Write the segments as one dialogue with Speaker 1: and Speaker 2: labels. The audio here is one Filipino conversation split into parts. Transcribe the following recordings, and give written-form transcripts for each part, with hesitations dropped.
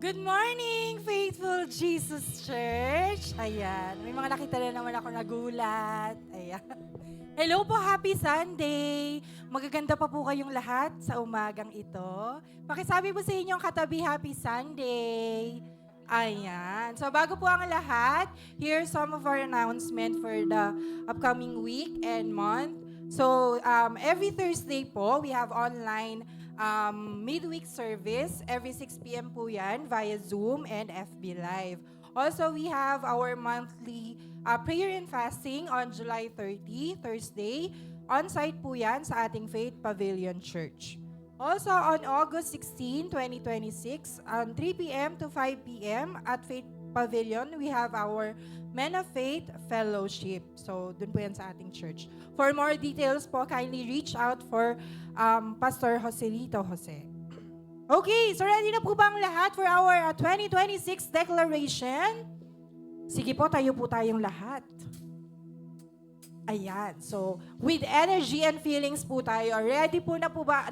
Speaker 1: Good morning, Faithful Jesus Church. Ayan, may mga nakita na naman ako nagulat. Ayan. Hello po, happy Sunday. Magaganda pa po kayong lahat sa umagang ito. Pakisabi po sa inyong katabi, happy Sunday. Ayan. So bago po ang lahat, here's some of our announcement for the upcoming week and month. So every Thursday po, we have online midweek service. Every 6 p.m. po yan via Zoom and FB Live. Also, we have our monthly prayer and fasting on July 30, Thursday. On-site po yan sa ating Faith Pavilion Church. Also, on August 16, 2026, 3 p.m. to 5 p.m. at Faith Pavilion, we have our Men of Faith Fellowship. So, dun po yan sa ating church. For more details po, kindly reach out for Pastor Joselito Jose. Okay, so ready na po ba ang lahat for our 2026 declaration? Sige po, tayo po tayong lahat. Ayan, so with energy and feelings po tayo. Ready na po ba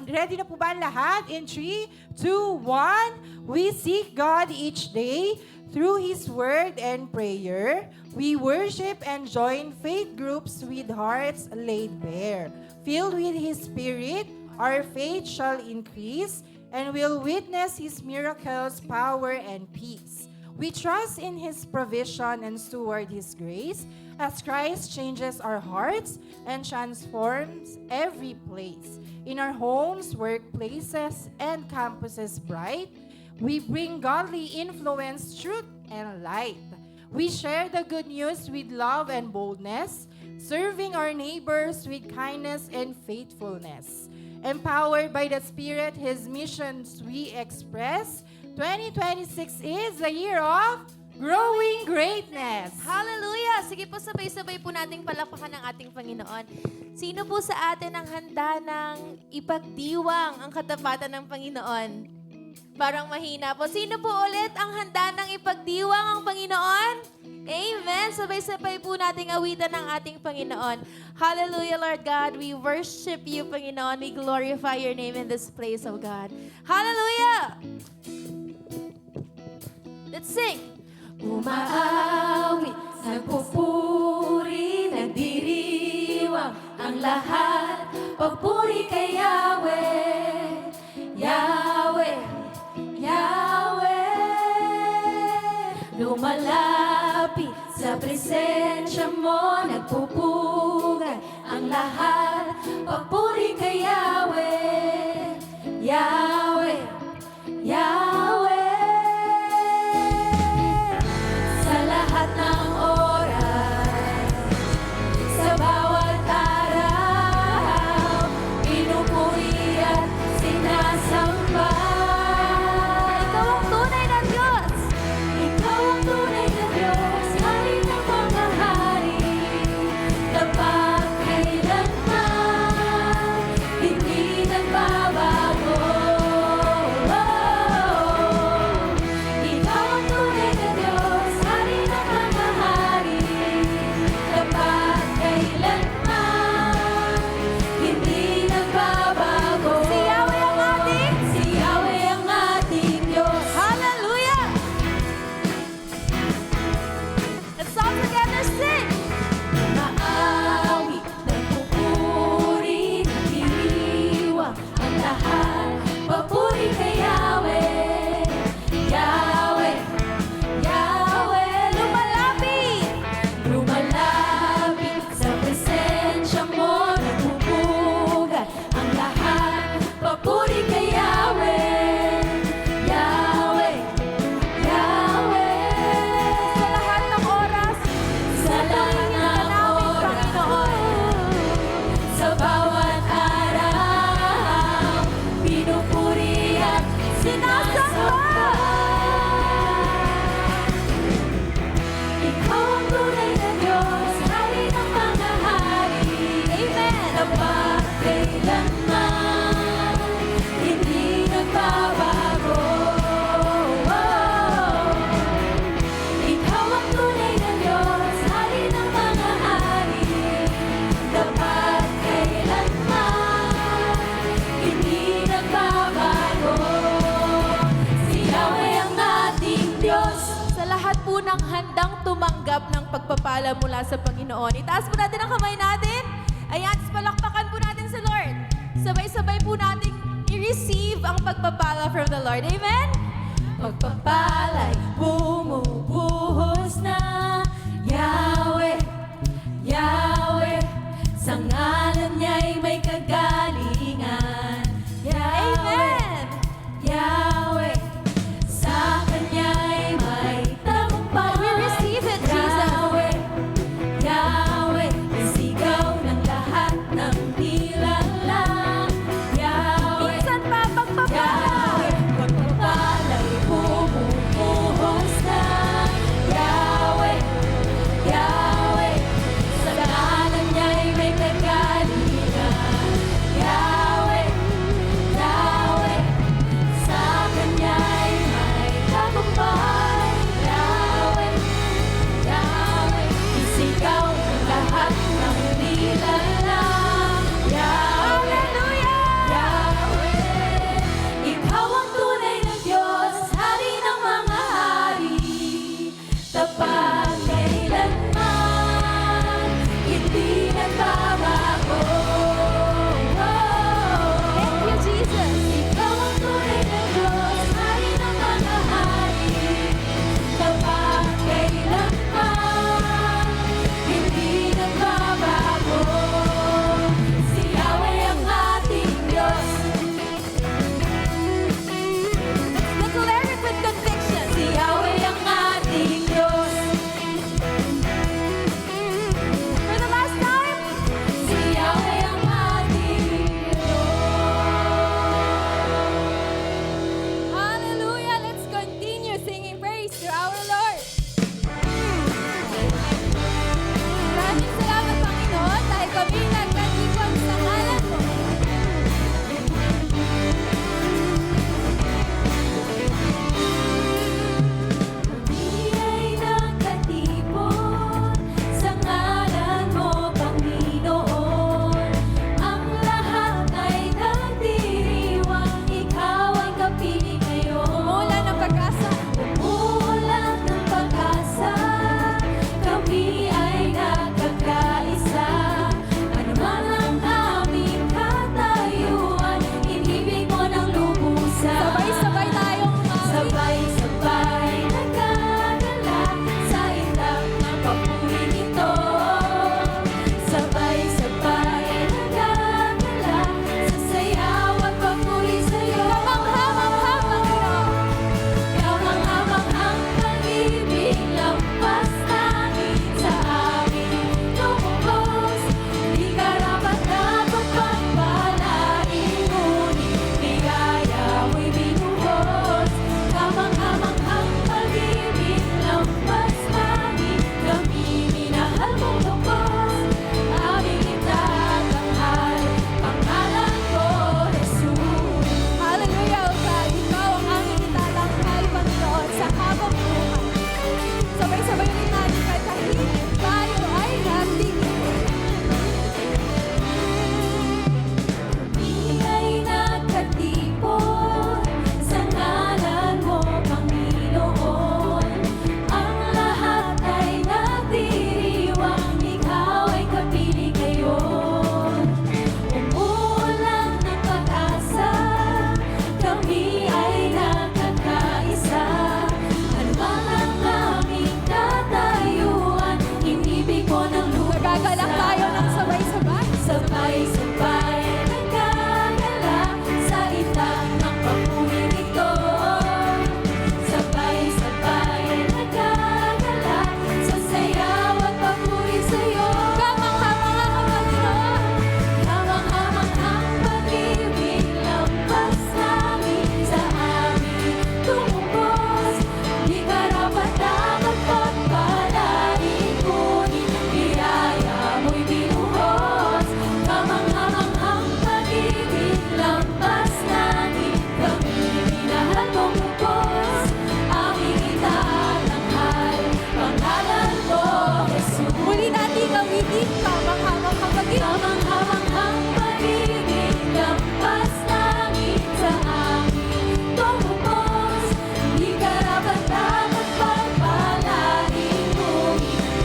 Speaker 1: ang lahat? In 3, 2, 1, we seek God each day through His Word and prayer. We worship and join faith groups with hearts laid bare. Filled with His Spirit, our faith shall increase and will witness His miracles, power, and peace. We trust in His provision and steward His grace as Christ changes our hearts and transforms every place. In our homes, workplaces, and campuses bright, we bring godly influence, truth, and light. We share the good news with love and boldness, serving our neighbors with kindness and faithfulness. Empowered by the Spirit, His missions we express. 2026 is the year of growing greatness.
Speaker 2: Hallelujah! Sige po, sabay-sabay po nating palakpakan ng ating Panginoon. Sino po sa atin ang handa ng ipagdiwang ang katapatan ng Panginoon? Parang mahina po. Sino po ulit ang handa ng ipagdiwang ang Panginoon? Amen! Sabay-sabay po nating awitan ng ating Panginoon. Hallelujah, Lord God. We worship you, Panginoon. We glorify your name in this place, oh God. Hallelujah! Let's sing!
Speaker 3: Umaawit, nagpupuri, nagdiriwang ang lahat. Papuri kay Yahweh, Yahweh, Yahweh. Lumalapit sa presensya mo, nagpupugay ang lahat. Papuri kay Yahweh, Yahweh, Yahweh. Sa lahat ng oras, sa bawat araw, pinupuri at sinasamba.
Speaker 2: Ikaw ang tunay na Diyos!
Speaker 3: Ikaw ang tunay na Diyos, hari ng mga hari, kapag kailanman.
Speaker 2: tumanggap ng pagpapala mula sa Panginoon. Itaas po natin ang kamay natin. Ayan, palakpakan po natin sa Lord. Sabay-sabay po natin i-receive ang pagpapala from the Lord. Amen?
Speaker 3: Pagpapala'y bumubuhos na. Yahweh, Yahweh, sa ngalan niya'y may kagalingan. Yahweh,
Speaker 2: Amen!
Speaker 3: Yahweh, sa Kanya'y may tagumpay.
Speaker 2: We receive it, Jesus.
Speaker 3: Yahweh, Yahweh, isigaw ng lahat ng nilalang. Yahweh,
Speaker 2: Minsan pa, pagpapala.
Speaker 3: Yahweh, pagpapala'y bumubuhos na. Yahweh, Yahweh, sa ngalan niya'y may kagalingan. Yahweh, Yahweh, sa Kanya'y may tagumpay. Yahweh, Yahweh, isigaw ng lahat ng nilalang. Yahweh, Yahweh, ikaw ang tunay na Diyos, Hari ng mga hari, tapat kailanman, hindi nagbabago.
Speaker 2: Thank you, Jesus.
Speaker 3: Ikaw ang tunay na Diyos, Hari ng mga hari, tapat kailanman, hindi nagbabago. Si Yahweh ang ating Diyos.
Speaker 2: Declare it with conviction.
Speaker 3: Si Yahweh ang ating Diyos.
Speaker 2: For the last time.
Speaker 3: Si Yahweh ang ating
Speaker 2: Hallelujah! Let's continue singing praise to our Lord. Maraming salamat, Panginoon, dahil kami nagkatipon sa ngalan mo.
Speaker 3: Kami ay nakatipon sa ngalan mo, Panginoon. Ang lahat ay nagdiriwang, ikaw ay kapiling ngayon.
Speaker 2: Mula ng pag-asa.
Speaker 3: Umuulan ng pag-asa, kami ay nagkakaisa. Ano man ang aming katayuan, inibig mo ng lubusan.
Speaker 2: Sabay-sabay tayong umawit.
Speaker 3: Sabay-sabay nagkagala sa ilang ng papuling ito. Sabay-sabay nagkagala sa sayaw at papuri sa'yo. Kamanghamang ang pag-ibig, lampas langit sa amin lumubos. Di karapat-dapat pagpalain, ngunit biyaya mo'y binuhos. Kamanghamang ang pag-ibig, lampas langit, kami minahal mong lubos. Aming itatanghal, pangalan ko, Jesus.
Speaker 2: Hallelujah, O God. Ikaw ang aming itatanghal, Panginoon, sa habang buhay. Sabay-sabay rin natin kahit tayo ay nagtingin.
Speaker 3: Kami ay nakatipon sa ngalan mo, Panginoon. Ang lahat ay nagdiriwang, ikaw ay kapiling ngayon. Umuulan ng pag-asa, kami ay nakakaisa. Ano man ang aming katayuan, inibig mo ng lubusan.
Speaker 2: Nagagalak tayo ng sabay-sabay.
Speaker 3: Sabay-sabay nagkagala sa ilang ng papuling ito. Sabay-sabay nagkagala sa sayaw at papuri sa'yo.
Speaker 2: Kamanghamang ang Panginoon.
Speaker 3: Kamanghamang ang pag-ibig, lampas langit sa amin tumubos. Di karapat-dapat pagpalain, ngunit biyaya mo'y binuhos. Kamanghamang ang pag-ibig, lampas langit, kami minahal mong lubos. Aming itatanghal, pangalan mo, Jesus.
Speaker 2: Muli natin awitin, kamanghamang ang pag-ibig.
Speaker 3: Kamanghamang ang pag-ibig, lampas langit sa amin tumubos. Di karapat-dapat pagpalain, ngunit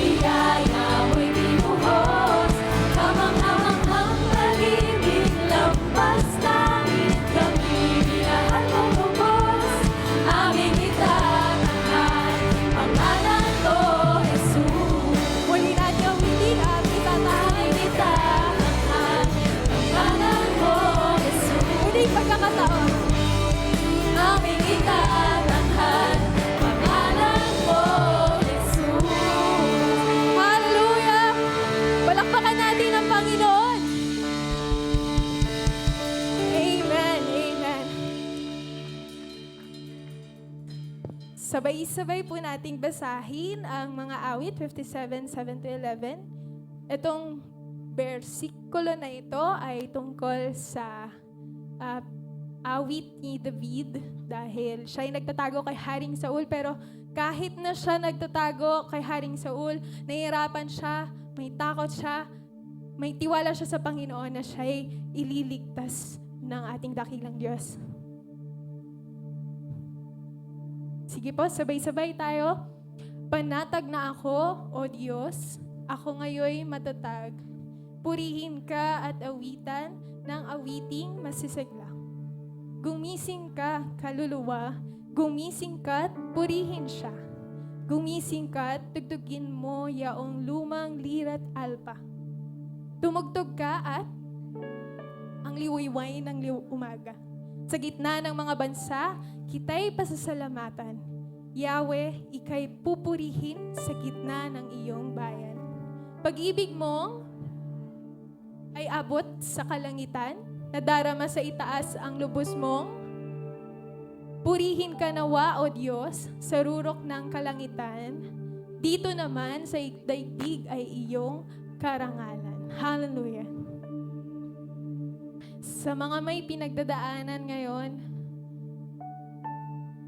Speaker 4: Sabay-sabay po nating basahin ang mga awit 57, 7-11. Itong versikulo na ito ay tungkol sa awit ni David dahil siya ay nagtatago kay Haring Saul, pero kahit na siya nagtatago kay Haring Saul, nahihirapan siya, may takot siya, may tiwala siya sa Panginoon na siya ay ililigtas ng ating dakilang Diyos. Sige po, sabay-sabay tayo. Panatag na ako, O Diyos, ako ngayoy matatag. Purihin ka at awitan ng awiting masisigla. Gumising ka, kaluluwa, gumising ka't purihin siya. Gumising ka't tugtugin mo yaong lumang lira't alpa. Tumugtog ka at ang liwayway ng umaga. Sa gitna ng mga bansa, kita'y pasasalamatan. Yahweh, ika'y pupurihin sa gitna ng iyong bayan. Pag-ibig mo ay abot sa kalangitan, nadarama sa itaas ang lubos mong. Purihin ka nawa, O Diyos, sa rurok ng kalangitan. Dito naman sa daigdig ay iyong karangalan. Hallelujah. Sa mga may pinagdadaanan ngayon,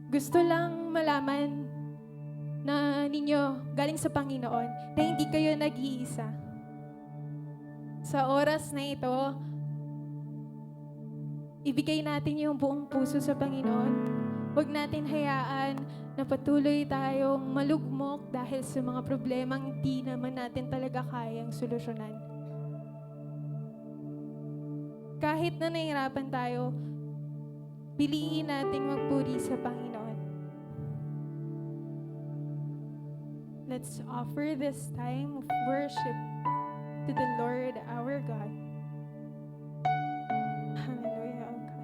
Speaker 4: gusto lang malaman na ninyo galing sa Panginoon na hindi kayo nag-iisa. Sa oras na ito, ibigay natin yung buong puso sa Panginoon. Huwag natin hayaan na patuloy tayong malugmok dahil sa mga problemang di naman natin talaga kayang solusyonan. Kahit na nahihirapan tayo, piliin nating magpuri sa Panginoon. Let's offer this time of worship to the Lord our God. Hallelujah, O God.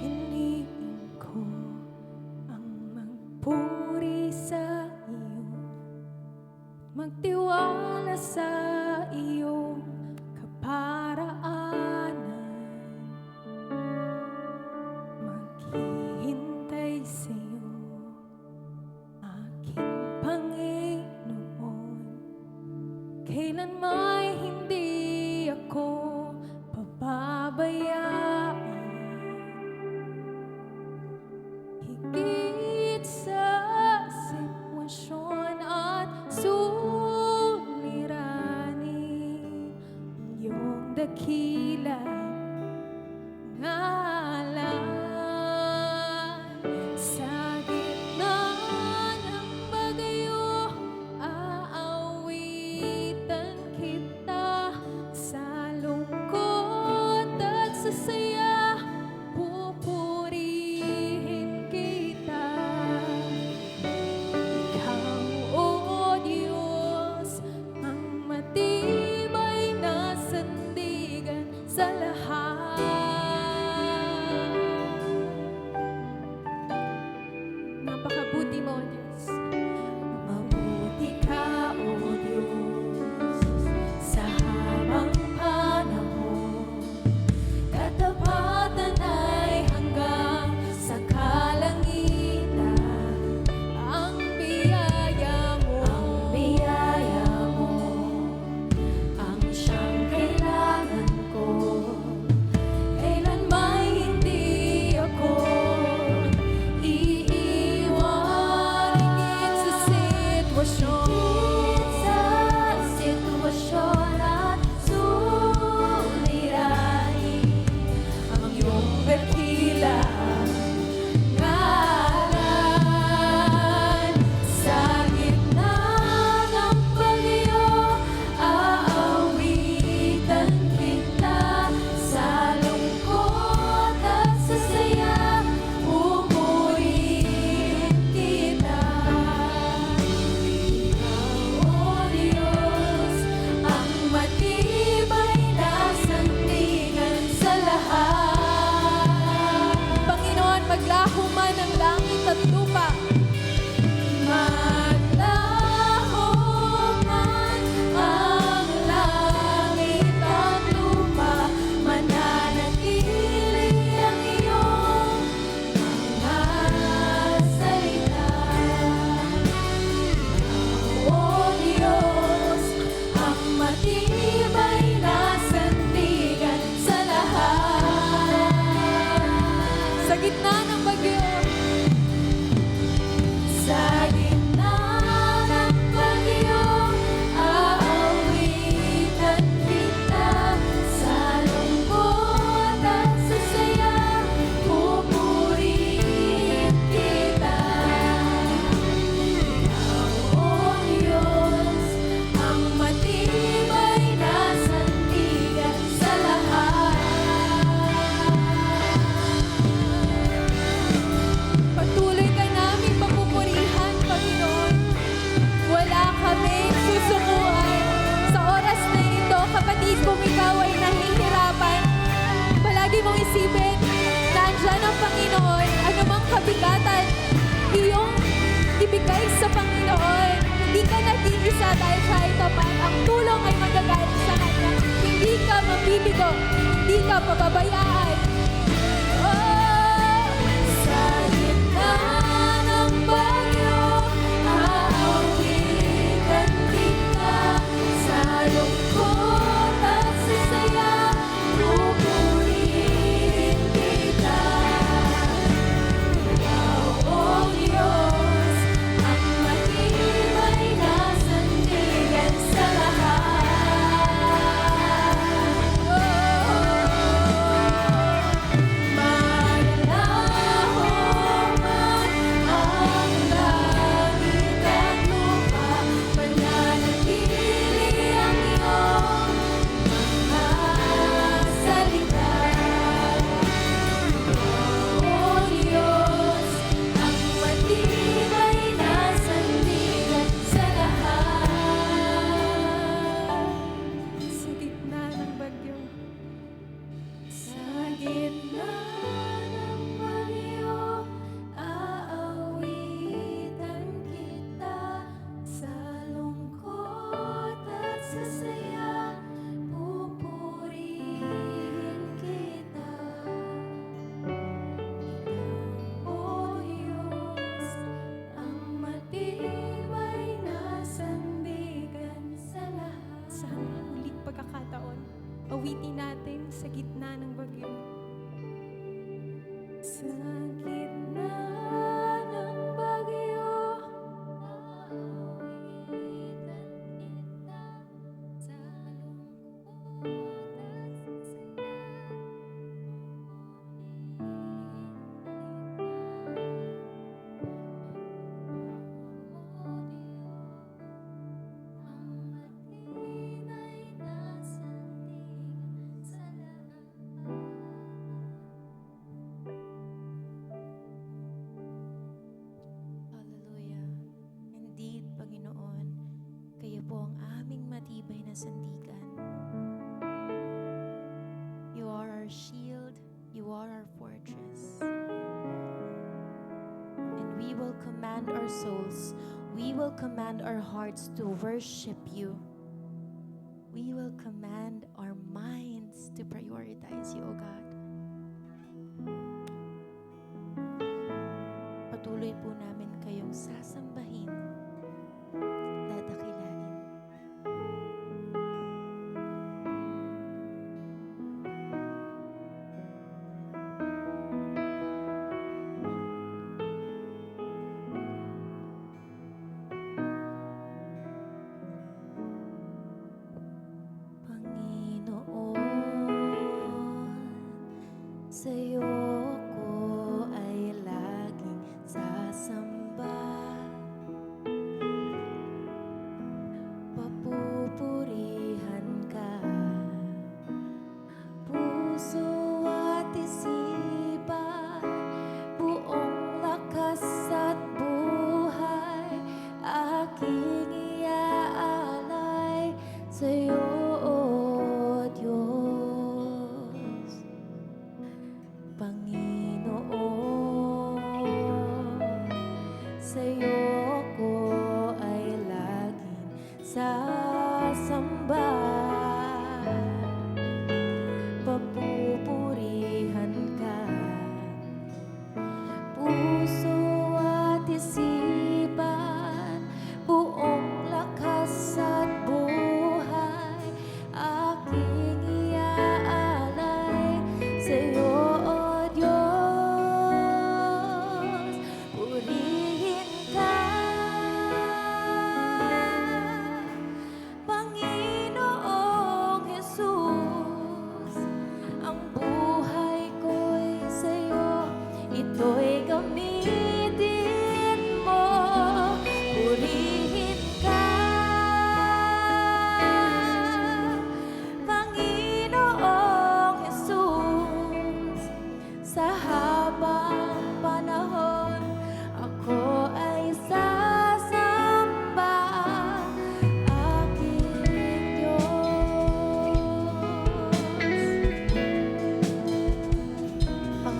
Speaker 4: Piliin ko ang magpuri langit at lupa.
Speaker 3: Maglaho man ang langit at lupa, mananatili ang iyong mga salita. O Diyos, ang matibay na sandigan sa lahat.
Speaker 4: Sa gitna ng bagyo,
Speaker 3: Sa gitna ng bagyo, aawitan kita. Sa lungkot at sa saya, pupurihin kita. O Diyos, ang matibay na sandigan sa lahat.
Speaker 4: patuloy ka namin papupurihan, Panginoon. Wala kaming susukuan. Sa oras na ito, kapatid, kung ikaw ay nahihirapan, palagi mong isipin, nandyan ang Panginoon. Anumang kabigatan, iyong ibigay sa Panginoon. Hindi ka nag-iisa dahil siya ay tapat. Ang tulong ay magagaling sa Kanya. Hindi ka mabibigo. Hindi ka pababayaan. Oh!
Speaker 3: Sa gitna ng bagyo, aawitan kita. Sa lungkot at sa saya, pupurihin kita. O Diyos, ang matibay na sandigan sa lahat. Maglaho man ang langit at lupa, mananatili ang iyong mga salita. O Diyos, ang matibay na sandigan sa lahat.
Speaker 4: Sa gitna ng bagyo,
Speaker 3: Sa gitna ng bagyo, aawitan kita. Sa lungkot at sa saya, pupurihin kita. O Diyos, ang matibay na sandigan sa lahat.
Speaker 4: sa huling pagkakataon, awitin natin sa gitna ng bagyo.
Speaker 3: Sa gitna ng bagyo, aawitan kita. Sa lungkot at sa saya, ang matibay na sandigan sa lahat.
Speaker 2: Hallelujah. Indeed, Panginoon, kayo po ang aming matibay na sandigan. You are our shield, you are our fortress. And we will command our souls, we will command our hearts to worship you. We will command our minds to prioritize you, O God. Patuloy po namin kayong sasambahin, dadakilain. Panginoon,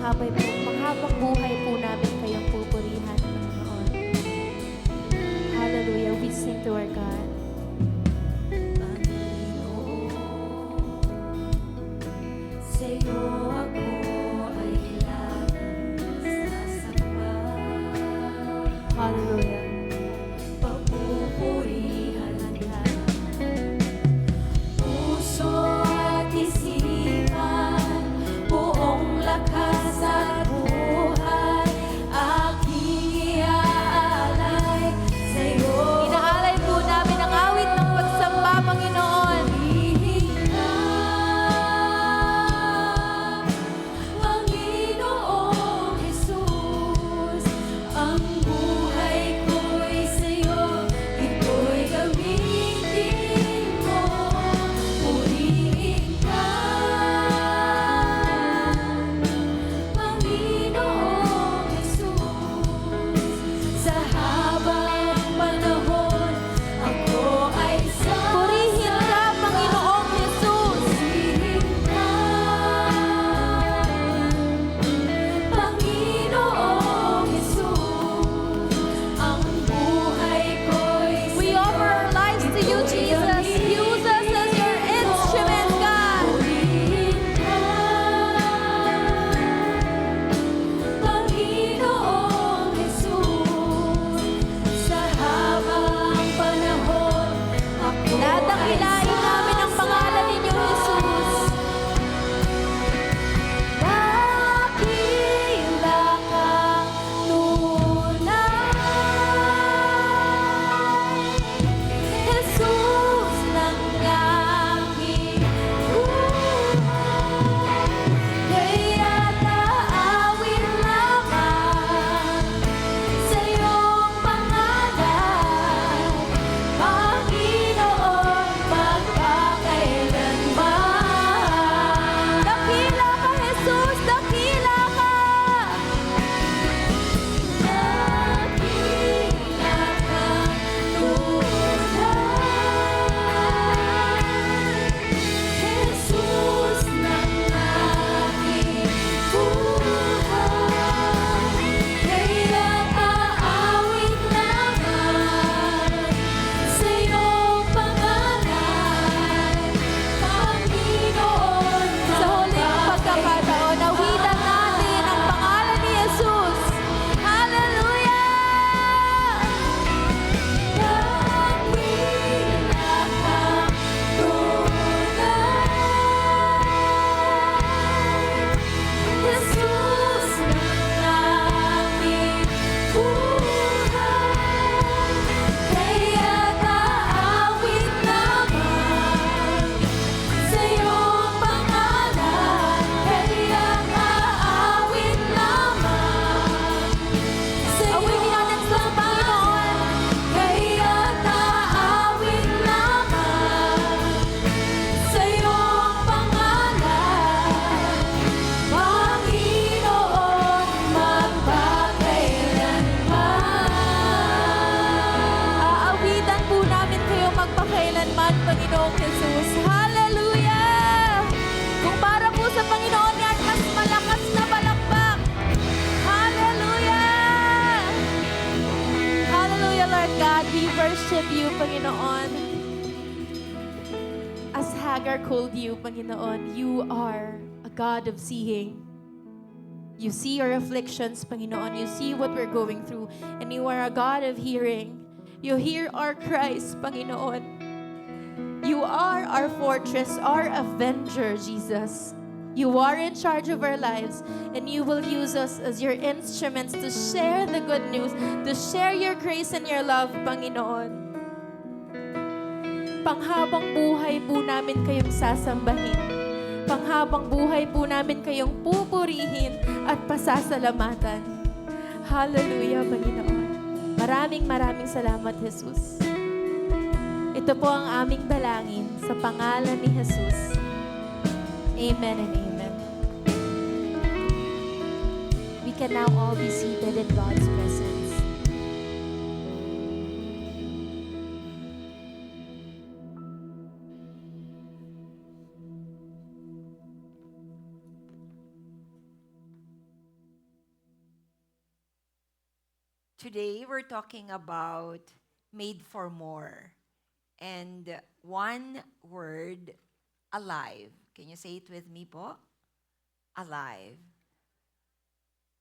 Speaker 2: panghabang buhay po namin kayong pupurihan, Panginoon. Hallelujah. We sing to our God.
Speaker 3: Sa'yo ako ay laging sasamba.
Speaker 2: Hallelujah.
Speaker 3: Pagpupurihan ka. Puso at isipan, buong lakas at buhay, aking iaalay sa'yo.
Speaker 2: Inaalay po namin ang awit ng pagsamba, Panginoon.
Speaker 3: Purihin ka, Panginoong Jesus. Ang buhay ko'y sa'yo, ito'y gamitin mo. Purihin ka, Panginoong Jesus. Sa habang panahon, ako ay
Speaker 2: Purihin ka, Panginoong Jesus.
Speaker 3: Purihin ka, Panginoong Jesus. Ang buhay ko'y
Speaker 2: We offer our lives to you, Jesus. Use us as your instrument, God.
Speaker 3: Purihin ka, Panginoong Jesus. Sa habang panahon, ako
Speaker 2: Dadakilain namin ang pangalan ninyo, Jesus.
Speaker 3: Dakila kang tunay, Jesus ng aking buhay. Kaya't aawit lamang sa iyong pangalan, Panginoon, magpakailanman.
Speaker 2: Dakila ka, Jesus. Dakila ka.
Speaker 3: Dakila kang tunay, Jesus ng aking buhay. Kaya't aawit lamang sa iyong pangalan, Panginoon,
Speaker 2: Sa huling pagkakataon, awitan natin ang pangalan ni Jesus. Hallelujah!
Speaker 3: Dakila kang tunay, Jesus ng aking buhay. Kaya't aawit lamang sa iyong pangalan. Kaya't aawit lamang sa
Speaker 2: Awitin natin
Speaker 3: iyong
Speaker 2: sa Panginoon.
Speaker 3: Kaya't aawit lamang sa iyong pangalan, Panginoon, magpakailanman.
Speaker 2: Aawitan po namin kayo magpakailanman, Panginoong Jesus. Hallelujah! Kung para po sa Panginoon yan, mas malakas na palakpak. Hallelujah! Hallelujah, Lord God. We worship you, Panginoon. As Hagar called you, Panginoon, you are a God of seeing. You see our afflictions, Panginoon. You see what we're going through. And you are a God of hearing. You hear our cries, Panginoon. You are our fortress, our avenger, Jesus. You are in charge of our lives, and you will use us as your instruments to share the good news, to share your grace and your love, Panginoon. Panghabang buhay po namin kayong sasambahin. Panghabang buhay po namin kayong pupurihin at pasasalamatan. Hallelujah, Panginoon. Maraming salamat, Jesus. Ito po ang aming dalangin sa pangalan ni Jesus. Amen and amen. We can now all be seated in God's presence.
Speaker 5: Today, we're talking about made for more. And one word, alive. Can you say it with me po? Alive.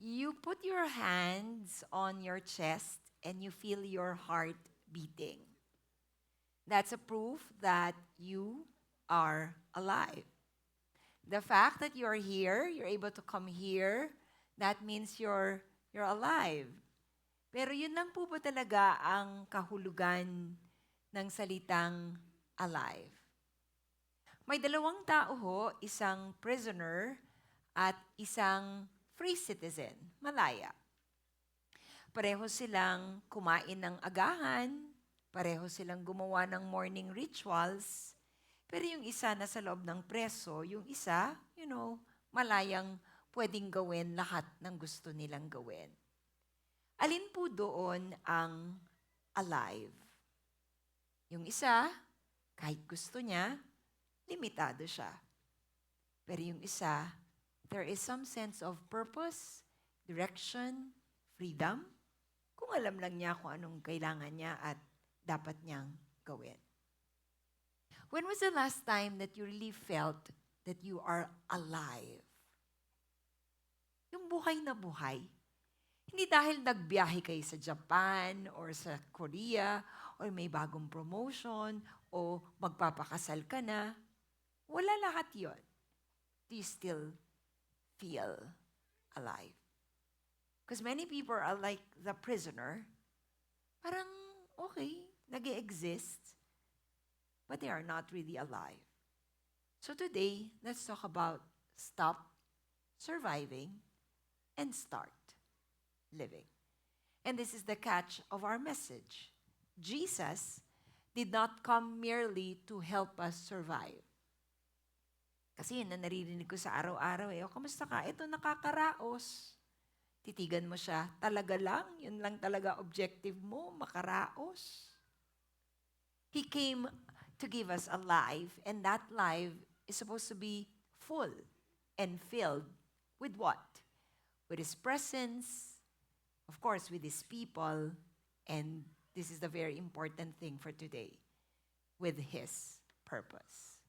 Speaker 5: You put your hands on your chest and you feel your heart beating. That's a proof that you are alive. The fact that you're here, you're able to come here, that means you're alive. Pero yun lang po ba talaga ang kahulugan ng salitang alive? May dalawang tao ho, isang prisoner at isang free citizen, malaya. Pareho silang kumain ng agahan, pareho silang gumawa ng morning rituals, pero yung isa nasa loob ng preso, yung isa, malayang pwedeng gawin lahat ng gusto nilang gawin. Alin po doon ang alive? Yung isa, kahit gusto niya, limitado siya. Pero yung isa, there is some sense of purpose, direction, freedom, kung alam lang niya kung anong kailangan niya at dapat niyang gawin. When was the last time that you really felt that you are alive? Yung buhay na buhay. Hindi dahil nagbiyahe kayo sa Japan or sa Korea or may bagong promotion o magpapakasal ka na. Wala lahat yon. Do you still feel alive? Because many people are like the prisoner. Parang, okay, nag-exist, but they are not really alive. So today, let's talk about stop surviving and start living. And this is the catch of our message. Jesus did not come merely to help us survive. Kasi yun na naririnig ko sa araw-araw kamusta ka? Ito, nakakaraos. Titigan mo siya, talaga lang, yun lang talaga objective mo, makaraos. He came to give us a life, and that life is supposed to be full and filled with what? With His presence, of course, with His people, and this is the very important thing for today, with His purpose.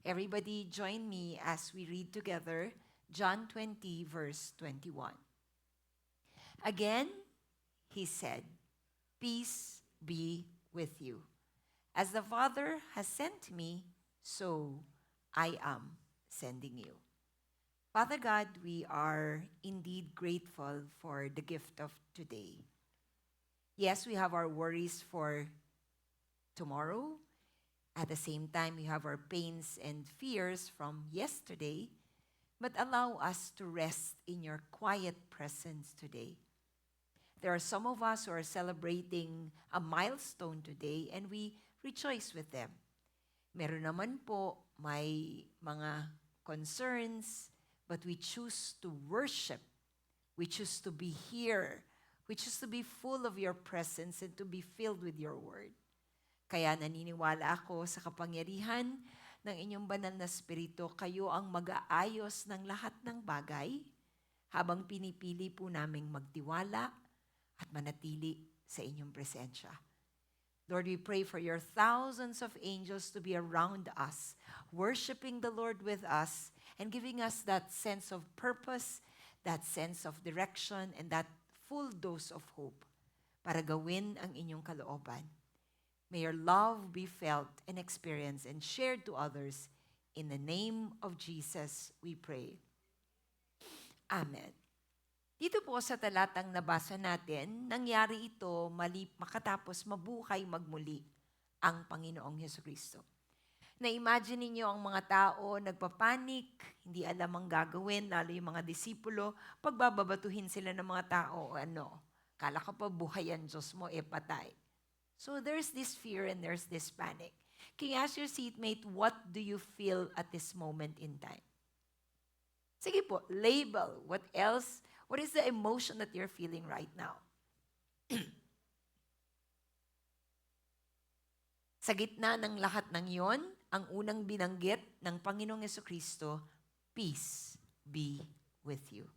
Speaker 5: Everybody join me as we read together John 20, verse 21. Again, He said, "Peace be with you. As the Father has sent me, so I am sending you." Father God, we are indeed grateful for the gift of today. Yes, we have our worries for tomorrow. At the same time, we have our pains and fears from yesterday. But allow us to rest in your quiet presence today. There are some of us who are celebrating a milestone today, and we rejoice with them. Meron naman po may mga concerns, but we choose to worship. We choose to be here. We choose to be full of your presence and to be filled with your word. Kaya naniniwala ako sa kapangyarihan ng inyong banal na spirito, kayo ang mag-aayos ng lahat ng bagay habang pinipili po naming magtiwala at manatili sa inyong presensya. Lord, we pray for your thousands of angels to be around us, worshiping the Lord with us, and giving us that sense of purpose, that sense of direction, and that full dose of hope para gawin ang inyong kalooban. May your love be felt and experienced and shared to others. In the name of Jesus, we pray. Amen. Dito po sa talatang nabasa natin, nangyari ito makatapos mabuhay magmuli ang Panginoong Hesukristo. Na-imagine ninyo ang mga tao nagpapanik, hindi alam ang gagawin, lalo yung mga disipulo, pagbababatuhin sila ng mga tao, kala ka pa buhay ang Diyos mo, patay. So there's this fear and there's this panic. Can you ask your seatmate, what do you feel at this moment in time? Sige po, label. What else? What is the emotion that you're feeling right now? Sa gitna ng lahat ng yon, ang unang binanggit ng Panginoong Hesukristo, peace be with you.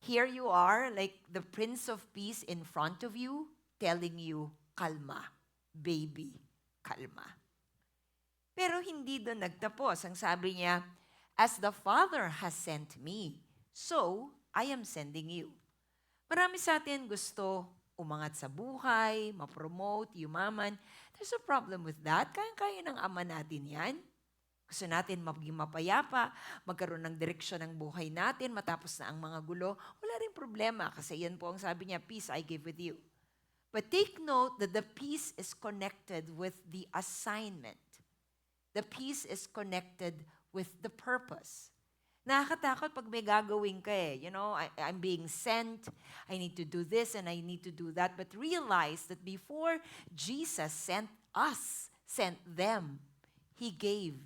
Speaker 5: Here you are, like the Prince of Peace in front of you, telling you, kalma, baby, kalma. Pero hindi doon nagtapos. Ang sabi niya, as the Father has sent me, so I am sending you. Marami sa atin gusto umangat sa buhay, ma-promote, yumaman. There's a problem with that. Kaya-kaya ng Ama natin yan. Gusto natin maging mapayapa, magkaroon ng direksyon ng buhay natin, matapos na ang mga gulo. Wala rin problema kasi yan po ang sabi niya, peace I give with you. But take note that the peace is connected with the assignment. The peace is connected with the purpose. Nakakatakot pag may gagawin ka eh. You know, I'm being sent, I need to do this and I need to do that. But realize that before Jesus sent us, sent them, He gave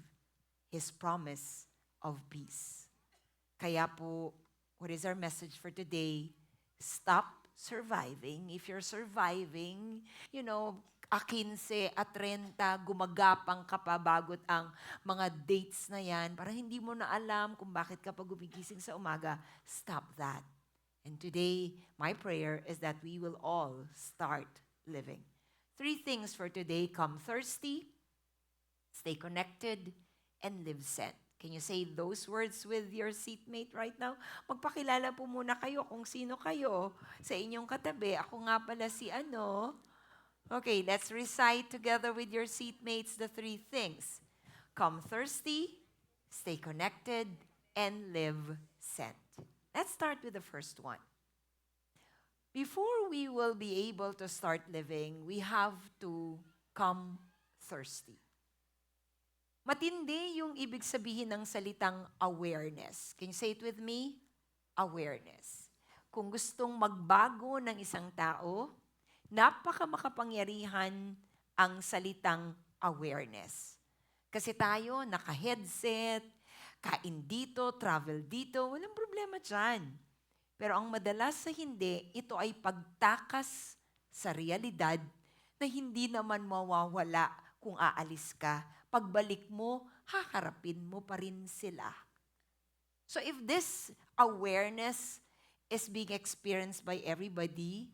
Speaker 5: His promise of peace. Kaya po, what is our message for today? Stop surviving. If you're surviving, you know, 15 at 30, gumagapang ka pa bagot ang mga dates na yan. Parang hindi mo na alam kung bakit ka pa gumigising sa umaga. Stop that. And today, my prayer is that we will all start living. 3 things for today. Come thirsty, stay connected, and live sent. Can you say those words with your seatmate right now? Magpakilala po muna kayo kung sino kayo sa inyong katabi. Ako nga pala si ano. Okay, let's recite together with your seatmates the 3 things. Come thirsty, stay connected, and live sent. Let's start with the first one. Before we will be able to start living, we have to come thirsty. Matindi yung ibig sabihin ng salitang awareness. Can you say it with me? Awareness. Kung gustong magbago ng isang tao, napaka-makapangyarihan ang salitang awareness. Kasi tayo, naka-headset, kain dito, travel dito, walang problema dyan. Pero ang madalas sa hindi, ito ay pagtakas sa realidad na hindi naman mawawala kung aalis ka. Pagbalik mo, haharapin mo pa rin sila. So if this awareness is being experienced by everybody,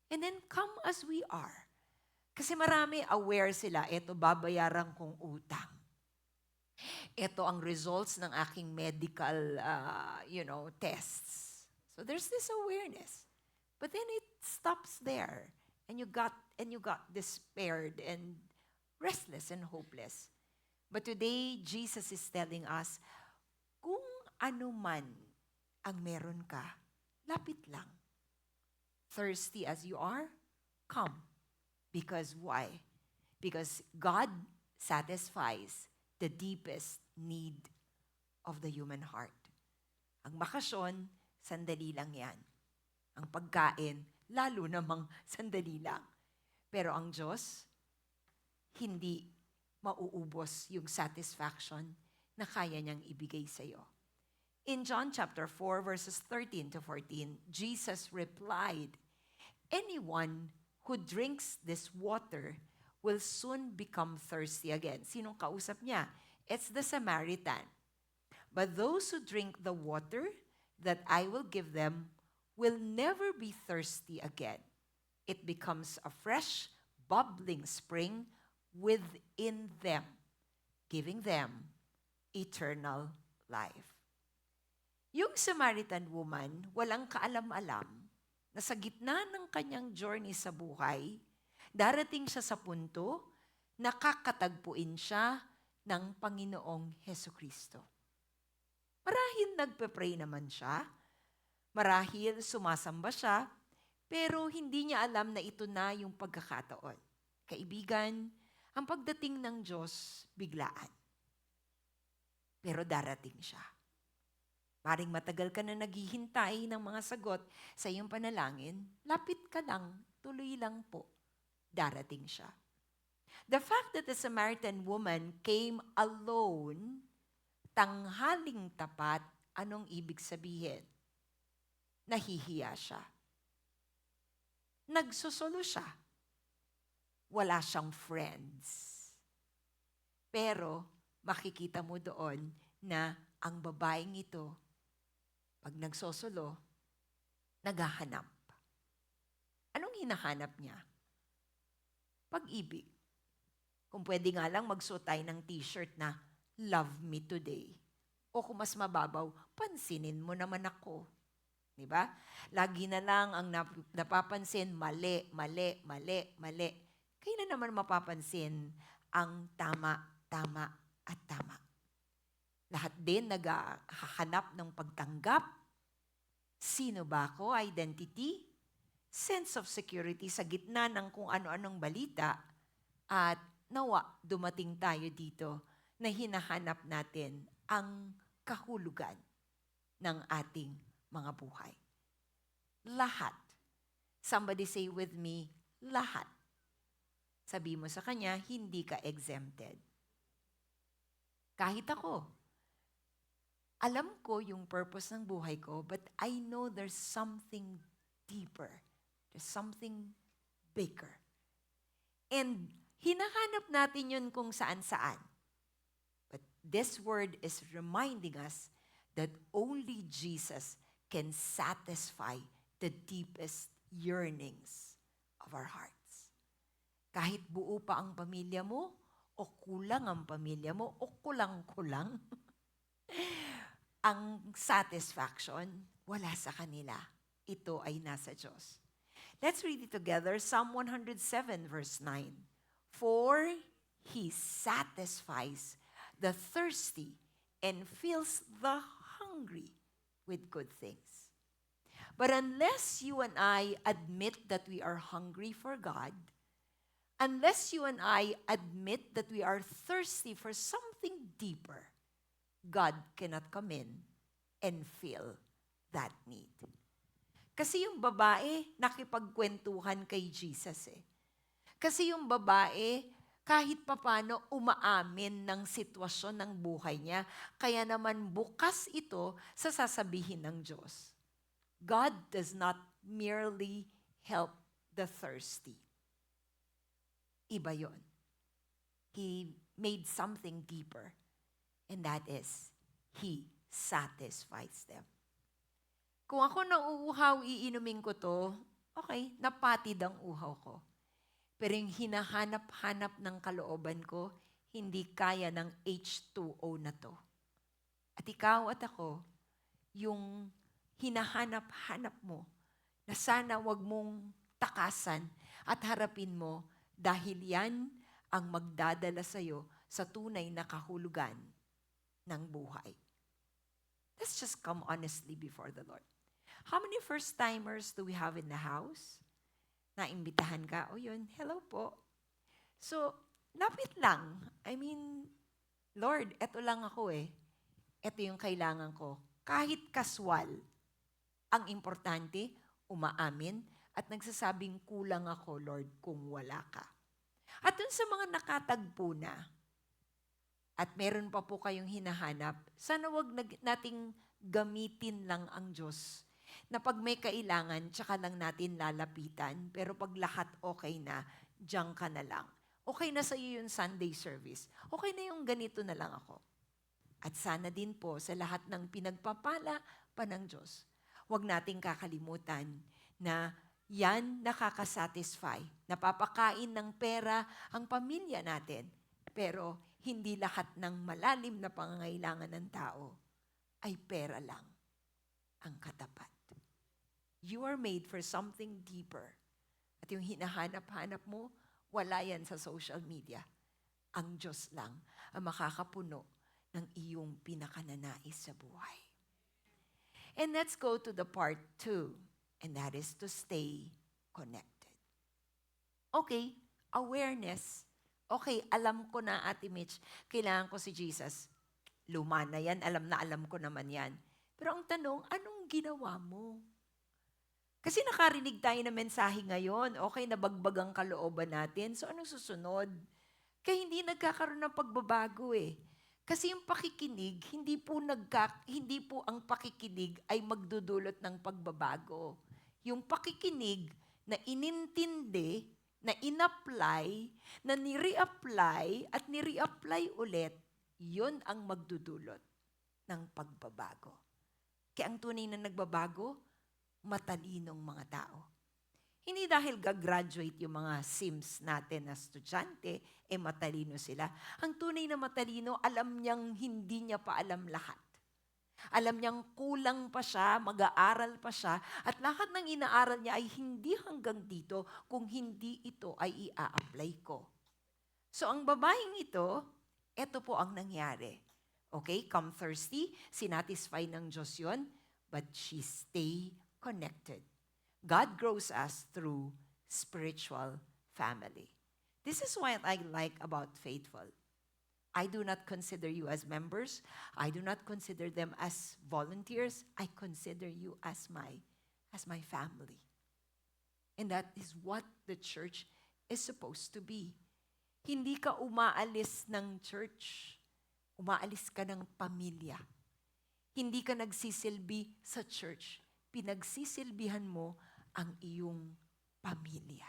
Speaker 5: and then come as we are. Kasi marami aware sila, eto babayaran kong utang. Ito ang results ng aking medical, tests. So there's this awareness. But then it stops there. And you got despaired and restless and hopeless. But today, Jesus is telling us, kung ano man ang meron ka, lapit lang. Thirsty as you are, come. Because why? Because God satisfies the deepest need of the human heart. Ang bakasyon, sandali lang yan. Ang pagkain, lalo namang sandali lang. Pero ang Diyos, hindi mauubos yung satisfaction na kaya niyang ibigay sa iyo. In John chapter 4, verses 13 to 14, Jesus replied, anyone who drinks this water will soon become thirsty again. Sinong kausap niya? It's the Samaritan. But those who drink the water that I will give them will never be thirsty again. It becomes a fresh, bubbling spring within them, giving them eternal life. Yung Samaritan woman, walang kaalam-alam na sa gitna ng kanyang journey sa buhay, darating siya sa punto na kakatagpuin siya ng Panginoong Hesukristo. Marahil nagpe-pray naman siya, marahil sumasamba siya, pero hindi niya alam na ito na yung pagkakataon. Kaibigan, ang pagdating ng Diyos, biglaan. Pero darating siya. Maring matagal ka na naghihintay ng mga sagot sa iyong panalangin, lapit ka lang, tuloy lang po. Darating siya. The fact that the Samaritan woman came alone, tanghaling tapat, anong ibig sabihin? Nahihiya siya. Nagsusolo siya. Wala siyang friends. Pero makikita mo doon na ang babaeng ito, pag nagsosolo, naghahanap. Anong hinahanap niya? Pag-ibig. Kung pwede nga lang magsuot tayo ng t-shirt na, "Love me today." O kung mas mababaw, "Pansinin mo naman ako." Di ba? Lagi na lang ang napapansin, mali, mali, mali, mali. Kailan naman mapapansin ang tama, tama, at tama? Lahat din naghahanap ng pagtanggap. Sino ba ako? Identity. Sense of security sa gitna ng kung ano-anong balita. At nawa, dumating tayo dito na hinahanap natin ang kahulugan ng ating mga buhay. Lahat. Somebody say with me, lahat. Sabi mo sa kanya, hindi ka exempted. Kahit ako. Alam ko yung purpose ng buhay ko, but I know there's something deeper. There's something bigger. And hinahanap natin yun kung saan-saan. But this word is reminding us that only Jesus can satisfy the deepest yearnings of our hearts. Kahit buo pa ang pamilya mo, o kulang ang pamilya mo, o kulang-kulang, ang satisfaction, wala sa kanila. Ito ay nasa Diyos. Let's read it together. Psalm 107 verse 9. For He satisfies the thirsty and fills the hungry with good things. But unless you and I admit that we are hungry for God, unless you and I admit that we are thirsty for something deeper, God cannot come in and fill that need. Kasi yung babae, nakipagkwentuhan kay Jesus eh. Kasi yung babae, kahit papano umaamin ng sitwasyon ng buhay niya, kaya naman bukas ito sa sasabihin ng Diyos. God does not merely help the thirsty. Iba yon. He made something deeper, and that is, He satisfies them. Kung ako nauuhaw, iinumin ko to, okay, napatid ang uhaw ko. Pero yung hinahanap-hanap ng kalooban ko, hindi kaya ng H2O na to. At ikaw at ako, yung hinahanap-hanap mo, na sana wag mong takasan at harapin mo dahil yan ang magdadala sa'yo sa tunay na kahulugan ng buhay. Let's just come honestly before the Lord. How many first-timers do we have in the house? Naimbitahan ka, o yun, hello po. So, lapit lang. I mean, Lord, eto lang ako eh. Eto yung kailangan ko. Kahit kaswal, ang importante, umaamin at nagsasabing kulang ako, Lord, kung wala ka. At dun sa mga nakatagpo na, at meron pa po kayong hinahanap, sana wag nating gamitin lang ang Diyos na pag may kailangan, tsaka lang natin lalapitan. Pero pag lahat okay na, diyan ka na lang. Okay na sa iyo yung Sunday service. Okay na yung ganito na lang ako. At sana din po sa lahat ng pinagpapala pa ng Diyos, huwag nating kakalimutan na yan nakakasatisfy. Napapakain ng pera ang pamilya natin. Pero hindi lahat ng malalim na pangangailangan ng tao ay pera lang ang katapat. You are made for something deeper. At yung hinahanap-hanap mo, wala yan sa social media. Ang Diyos lang ang makakapuno ng iyong pinakananais sa buhay. And let's go to the part 2, and that is to stay connected. Okay, awareness. Okay, alam ko na, Ate Mitch, kailangan ko si Jesus. Luma na yan, alam ko naman yan. Pero ang tanong, anong ginawa mo? Kasi nakarinig tayo ng mensahe ngayon, okay, nabagbag ang kalooban natin, so anong susunod? Kaya hindi nagkakaroon ng pagbabago eh. Kasi yung pakikinig, hindi po ang pakikinig ay magdudulot ng pagbabago. Yung pakikinig na inintindi, na inapply, na nire-apply at nire-apply ulit, yun ang magdudulot ng pagbabago. Kaya ang tunay na nagbabago, matalinong mga tao. Hindi dahil gagraduate yung mga Sims natin na estudyante, matalino sila. Ang tunay na matalino, alam niyang hindi niya pa alam lahat. Alam niyang kulang pa siya, mag-aaral pa siya, at lahat ng inaaral niya ay hindi hanggang dito kung hindi ito ay ia-apply ko. So ang babaeng ito po ang nangyari. Okay, come thirsty, sinatisfy ng Diyos yun, but she stay connected. God grows us through spiritual family. This is what I like about Faithful. I do not consider you as members. I do not consider them as volunteers. I consider you as my family. And that is what the church is supposed to be. Hindi ka umaalis ng church. Umaalis ka ng pamilya. Hindi ka nagsisilbi sa church. Pinagsisilbihan mo ang iyong pamilya.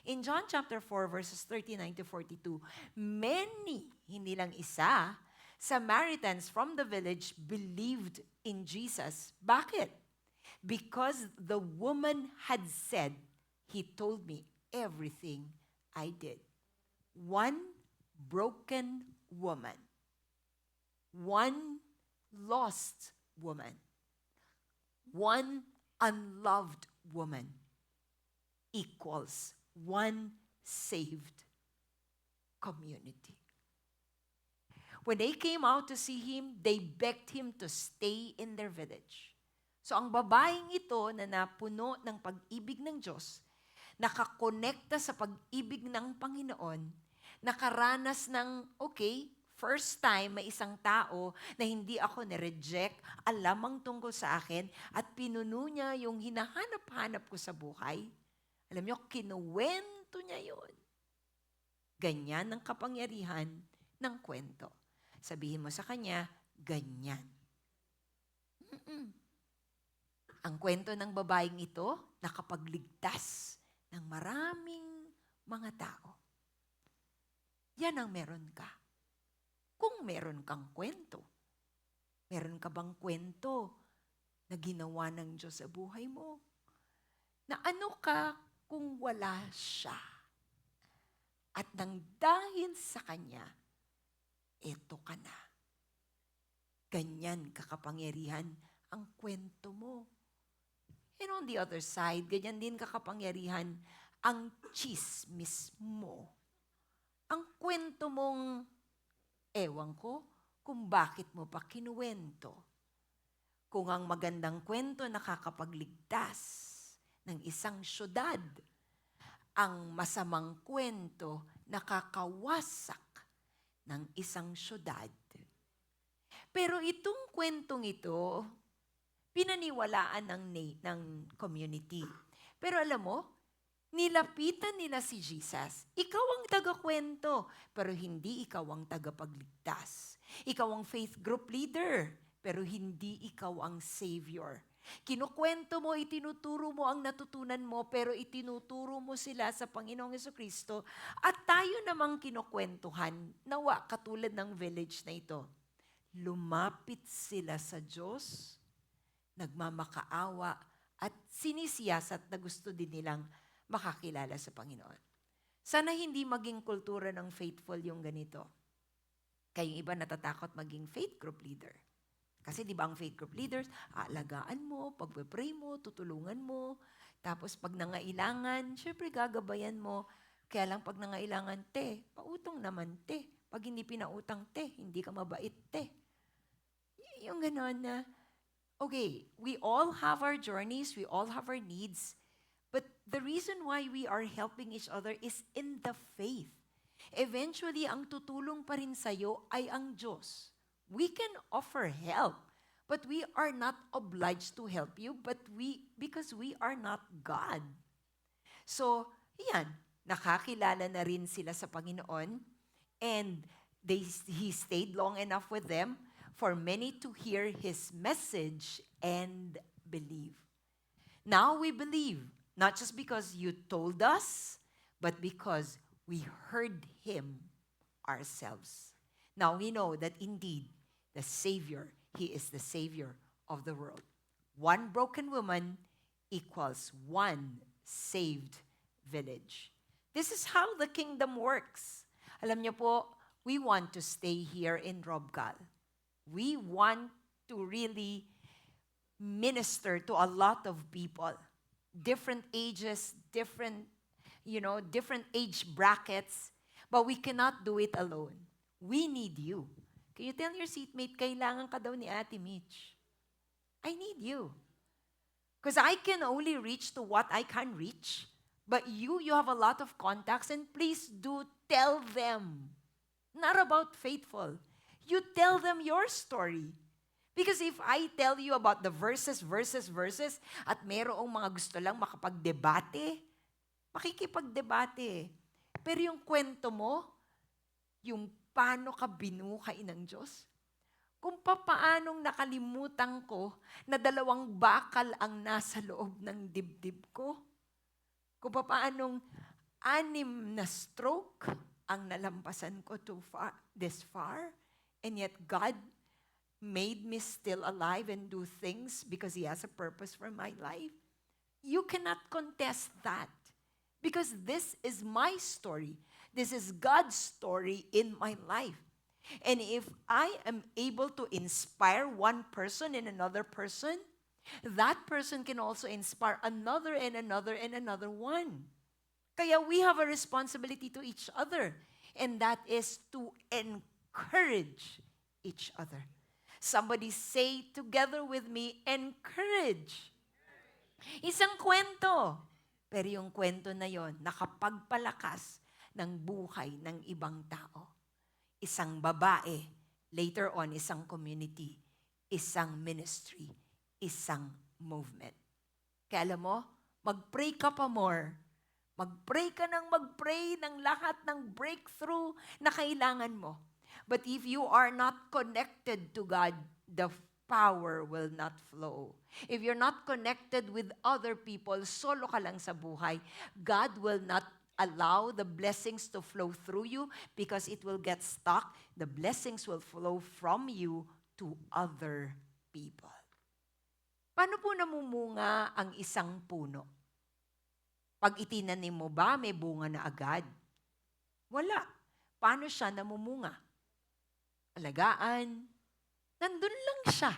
Speaker 5: In John chapter 4, verses 39 to 42, many, hindi lang isa, Samaritans from the village believed in Jesus. Bakit? Because the woman had said, "He told me everything I did." One broken woman, one lost woman, one unloved woman equals one saved community. When they came out to see him, they begged him to stay in their village. So ang babaeng ito na napuno ng pag-ibig ng Diyos, nakakonekta sa pag-ibig ng Panginoon, nakaranas ng, okay, first time may isang tao na hindi ako nireject, alam ang tungkol sa akin, at pinuno niya yung hinahanap-hanap ko sa buhay. Alam niyo, kinuwento niya yun. Ganyan ang kapangyarihan ng kwento. Sabihin mo sa kanya, ganyan. Ang kwento ng babaeng ito, nakapagligtas ng maraming mga tao. Yan ang meron ka. Kung meron kang kwento, meron ka bang kwento na ginawa ng Diyos sa buhay mo? Na ano ka kung wala siya? At nang dahil sa Kanya, eto ka na. Ganyan kakapangyarihan ang kwento mo. And on the other side, ganyan din kakapangyarihan ang chismis mo. Ang kwento mong, ewan ko kung bakit mo pa kinuwento. Kung ang magandang kwento nakakapagligtas ng isang syudad, ang masamang kwento nakakawasak ng isang syudad. Pero itong kwentong ito, pinaniwalaan ng community. Pero alam mo, nilapitan nila si Jesus. Ikaw ang taga-kwento, pero hindi ikaw ang tagapagligtas. Ikaw ang faith group leader, pero hindi ikaw ang savior. Kinukwento mo, itinuturo mo ang natutunan mo, pero itinuturo mo sila sa Panginoong Jesucristo. At tayo namang kinukwentuhan, nawa, katulad ng village na ito. Lumapit sila sa Diyos, nagmamakaawa, at sinisiyasat na gusto din nilang makakilala sa Panginoon. Sana hindi maging kultura ng faithful yung ganito. Kayong iba natatakot maging faith group leader. Kasi di ba ang faith group leaders, aalagaan mo, pagpe-pray mo, tutulungan mo, tapos pag nangailangan, syempre gagabayan mo. Kaya lang pag nangailangan, pautong naman, Pag hindi pinautang, hindi ka mabait, Yung gano'n na, okay, we all have our journeys, we all have our needs, but the reason why we are helping each other is in the faith. Eventually, ang tutulong pa rin sa'yo ay ang Diyos. We can offer help, but we are not obliged to help you, because we are not God. So, yan, nakakilala na rin sila sa Panginoon, and he stayed long enough with them for many to hear His message and believe. Now we believe, not just because you told us, but because we heard Him ourselves. Now we know that indeed, the Savior, He is the Savior of the world. One broken woman equals one saved village. This is how the kingdom works. Alam niyo po, we want to stay here in Robgal. We want to really minister to a lot of people. Different ages, different age brackets. But we cannot do it alone. We need you. Can you tell your seatmate, kailangan ka daw ni Ate Mitch? I need you. Because I can only reach to what I can reach. But you have a lot of contacts, and please do tell them. Not about faithful. You tell them your story. Because if I tell you about the verses, at merong mga gusto lang makapagdebate, makikipagdebate. Pero yung kwento mo, yung paano ka binuhay ng Diyos, kung papaanong nakalimutan ko na 2 bakal ang nasa loob ng dibdib ko, kung papaanong 6 na stroke ang nalampasan ko this far, and yet God made me still alive and do things because He has a purpose for my life. You cannot contest that because this is my story. This is God's story in my life. And if I am able to inspire one person and another person, that person can also inspire another and another and another one. Kaya we have a responsibility to each other, and that is to encourage each other. Somebody say together with me, encourage. Isang kwento. Pero yung kwento na yon, nakapagpalakas ng buhay ng ibang tao. Isang babae, later on, isang community, isang ministry, isang movement. Kaya alam mo, mag-pray ka pa more. Mag-pray ka ng lahat ng breakthrough na kailangan mo. But if you are not connected to God, the power will not flow. If you're not connected with other people, solo ka lang sa buhay, God will not allow the blessings to flow through you because it will get stuck. The blessings will flow from you to other people. Paano po namumunga ang isang puno? Pag itinanim mo ba, may bunga na agad? Wala. Paano siya namumunga? Alagaan, nandun lang siya.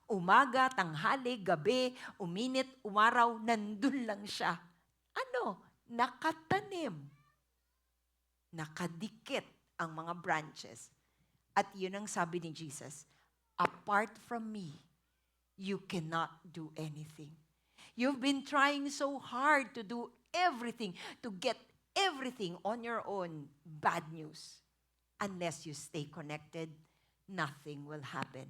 Speaker 5: Umaga, tanghali, gabi, uminit, umaraw, nandun lang siya. Ano? Nakatanim. Nakadikit ang mga branches. At yun ang sabi ni Jesus, apart from me, you cannot do anything. You've been trying so hard to do everything, to get everything on your own. Bad news. Unless you stay connected, nothing will happen.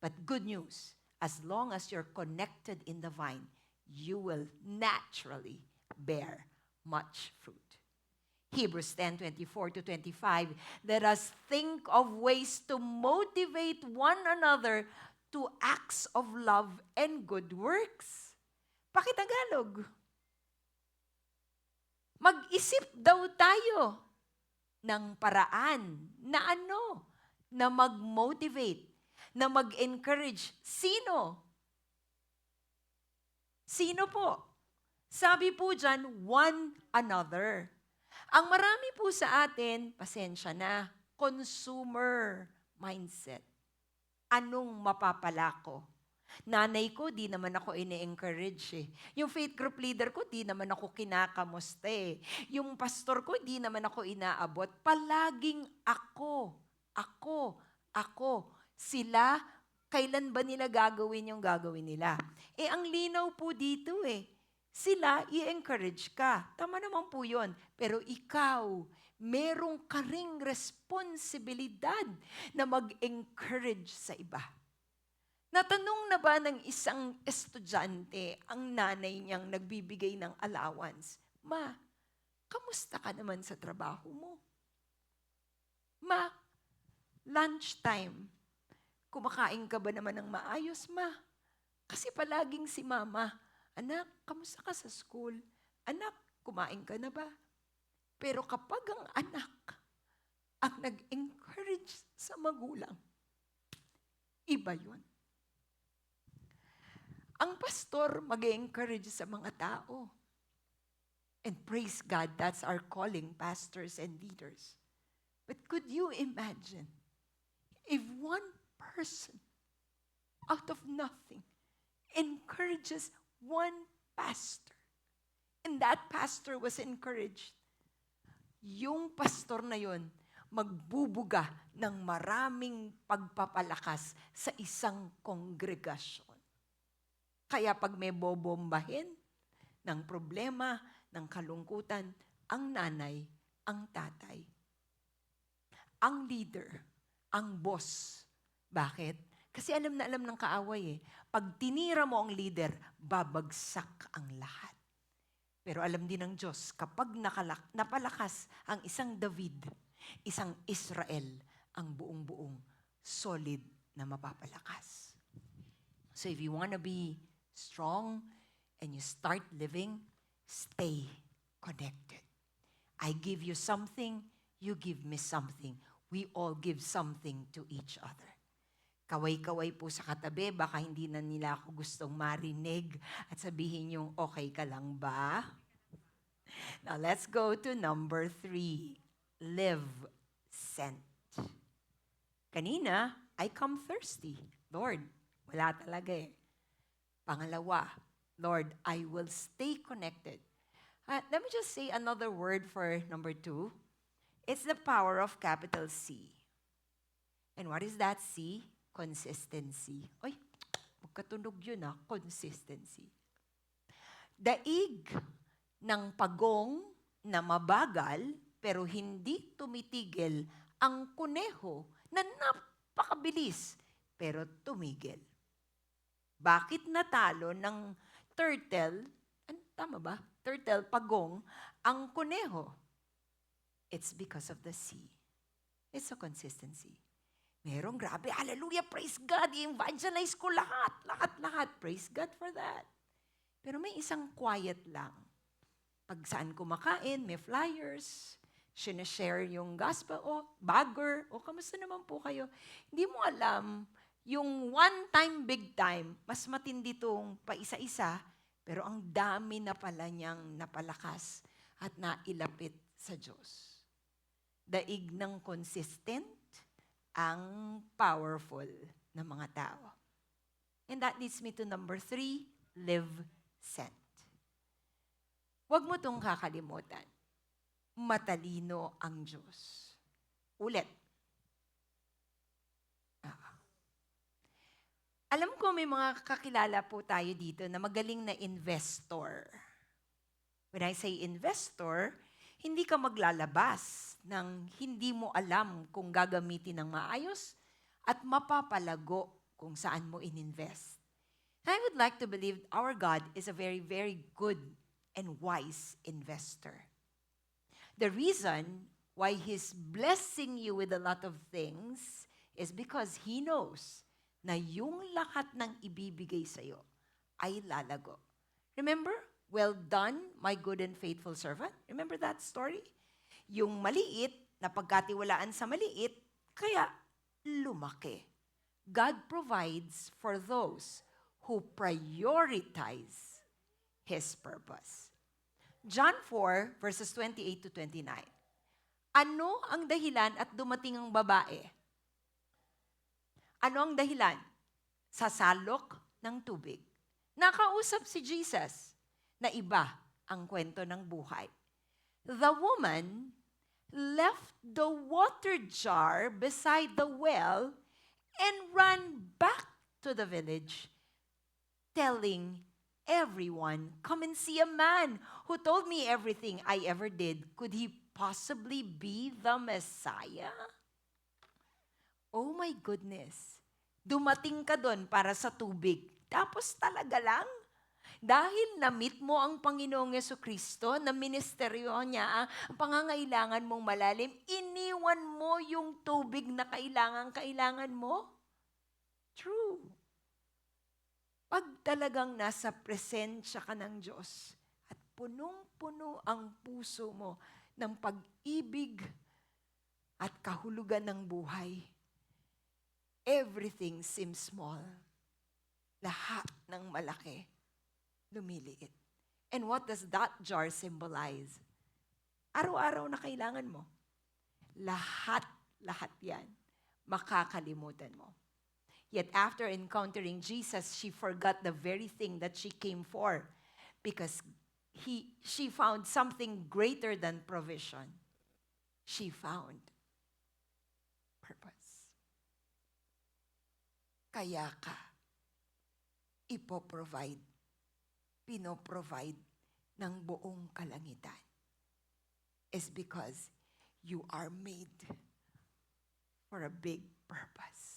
Speaker 5: But good news, as long as you're connected in the vine, you will naturally bear much fruit. Hebrews 10:24-25, let us think of ways to motivate one another to acts of love and good works. Pakitagalog. Mag-isip daw tayo ng paraan na na mag-motivate, na mag-encourage. Sino? Sino po? Sabi po dyan, one another. Ang marami po sa atin, pasensya na, consumer mindset. Anong mapapala ko? Nanay ko, di naman ako ini-encourage eh. Yung faith group leader ko, di naman ako kinakamusta eh. Yung pastor ko, di naman ako inaabot. Palaging ako. Sila, kailan ba nila gagawin yung gagawin nila? Eh, ang linaw po dito eh. Sila, i-encourage ka. Tama naman po yun. Pero ikaw, merong ka ring responsibilidad na mag-encourage sa iba. Natanong na ba ng isang estudyante ang nanay niyang nagbibigay ng allowance? Ma, kamusta ka naman sa trabaho mo? Ma, lunchtime, kumakain ka ba naman ng maayos, ma? Kasi palaging si mama, anak, kamusta ka sa school? Anak, kumain ka na ba? Pero kapag ang anak ang nag-encourage sa magulang, iba yun. Ang pastor mag-encourage sa mga tao. And praise God, that's our calling, pastors and leaders. But could you imagine if one person out of nothing encourages one pastor, and that pastor was encouraged, yung pastor na yon magbubuga ng maraming pagpapalakas sa isang kongregasyon. Kaya pag may bobombahin ng problema, ng kalungkutan, ang nanay, ang tatay, ang leader, ang boss. Bakit? Kasi alam na alam ng kaaway eh. Pag tinira mo ang leader, babagsak ang lahat. Pero alam din ng Diyos, kapag napalakas ang isang David, isang Israel, ang buong-buong solid na mapapalakas. So if you want to be strong and you start living, stay connected. I give you something, you give me something. We all give something to each other. Kaway-kaway po sa katabi, baka hindi na nila ako gustong marinig at sabihin yung okay ka lang ba? Now let's go to number 3. Live sent. Kanina, I come thirsty. Lord, wala talaga eh. Pangalawa, Lord, I will stay connected. Let me just say another word for number 2. It's the power of capital C. And what is that C? Consistency. Ay, magkatunog yun consistency. Daig ng pagong na mabagal pero hindi tumitigil ang kuneho na napakabilis pero tumigil. Bakit natalo ng turtle, tama ba? Turtle, pagong, ang kuneho? It's because of the sea. It's a consistency. Merong grabe, hallelujah, praise God, i-evangelize ko lahat. Praise God for that. Pero may isang quiet lang. Pag saan kumakain, may flyers, sinashare yung gospel, bagger, kamusta naman po kayo? Hindi mo alam, yung one time, big time, mas matindi tong paisa-isa, pero ang dami na pala niyang napalakas at nailapit sa Diyos. Daig ng consistent, ang powerful na mga tao. And that leads me to number 3, live sent. Huwag mo itong kakalimutan. Matalino ang Diyos. Ulit. Alam ko may mga kakilala po tayo dito na magaling na investor. When I say investor, hindi ka maglalabas ng hindi mo alam kung gagamitin ng maayos at mapapalago kung saan mo ininvest. I would like to believe our God is a very, very good and wise investor. The reason why He's blessing you with a lot of things is because He knows na yung lahat ng ibibigay sa'yo ay lalago. Remember? Well done, my good and faithful servant. Remember that story? Yung maliit, na pagkatiwalaan sa maliit, kaya lumaki. God provides for those who prioritize His purpose. John 4, verses 28 to 29. Ano ang dahilan at dumating ang babae? Ano ang dahilan? Sasalok ng tubig. Nakausap si Jesus na iba ang kwento ng buhay. The woman left the water jar beside the well and ran back to the village, telling everyone, "Come and see a man who told me everything I ever did. Could he possibly be the Messiah?" Oh my goodness. Dumating ka doon para sa tubig. Tapos talaga lang, dahil na-meet mo ang Panginoong Jesucristo, na ministeryo niya ang pangangailangan mong malalim, iniwan mo yung tubig na kailangan mo? True. Pag talagang nasa presensya ka ng Diyos at punong-puno ang puso mo ng pag-ibig at kahulugan ng buhay, everything seems small. lahat ng malaki lumiliit. And what does that jar symbolize? Araw-araw na kailangan mo. Lahat yan, makakalimutan mo. Yet after encountering Jesus, she forgot the very thing that she came for because she found something greater than provision. She found purpose. Kaya ka pino-provide ng buong kalangitan is because you are made for a big purpose.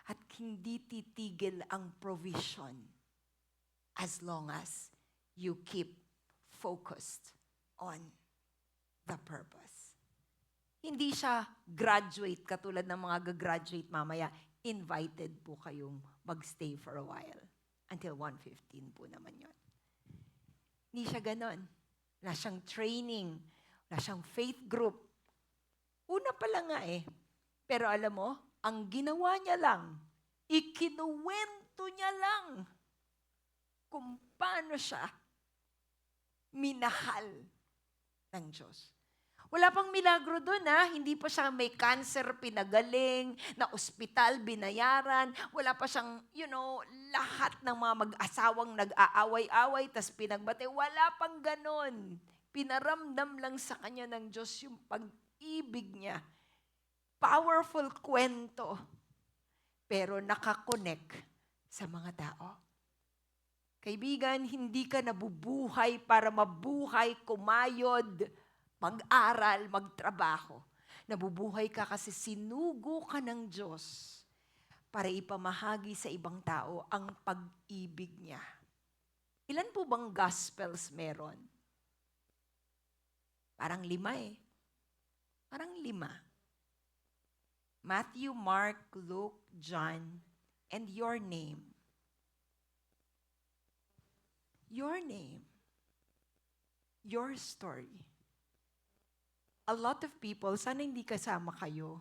Speaker 5: At hindi titigil ang provision as long as you keep focused on the purpose. Hindi siya graduate katulad ng mga gagraduate mamaya. Invited po kayong magstay for a while. Until 1:15 po naman yon. Hindi siya ganon. Wala siyang training. Wala siyang faith group. Una pa lang nga eh. Pero alam mo, ang ginawa niya lang, ikinuwento niya lang kung paano siya minahal ng Diyos. Wala pang milagro doon Hindi pa siya may cancer pinagaling, na ospital binayaran, wala pa siyang, lahat ng mga mag-asawang nag-aaway-away, tas pinagbate. Wala pang ganon. Pinaramdam lang sa kanya ng Diyos yung pag-ibig niya. Powerful kwento. Pero nakakonect sa mga tao. Kaibigan, hindi ka nabubuhay para mabuhay, kumayod, mag-aral, magtrabaho. Nabubuhay ka kasi sinugo ka ng Diyos para ipamahagi sa ibang tao ang pag-ibig niya. Ilan po bang gospels meron? Parang 5 eh. Parang 5. Matthew, Mark, Luke, John, and your name. Your name. Your story. A lot of people, sana hindi kasama kayo,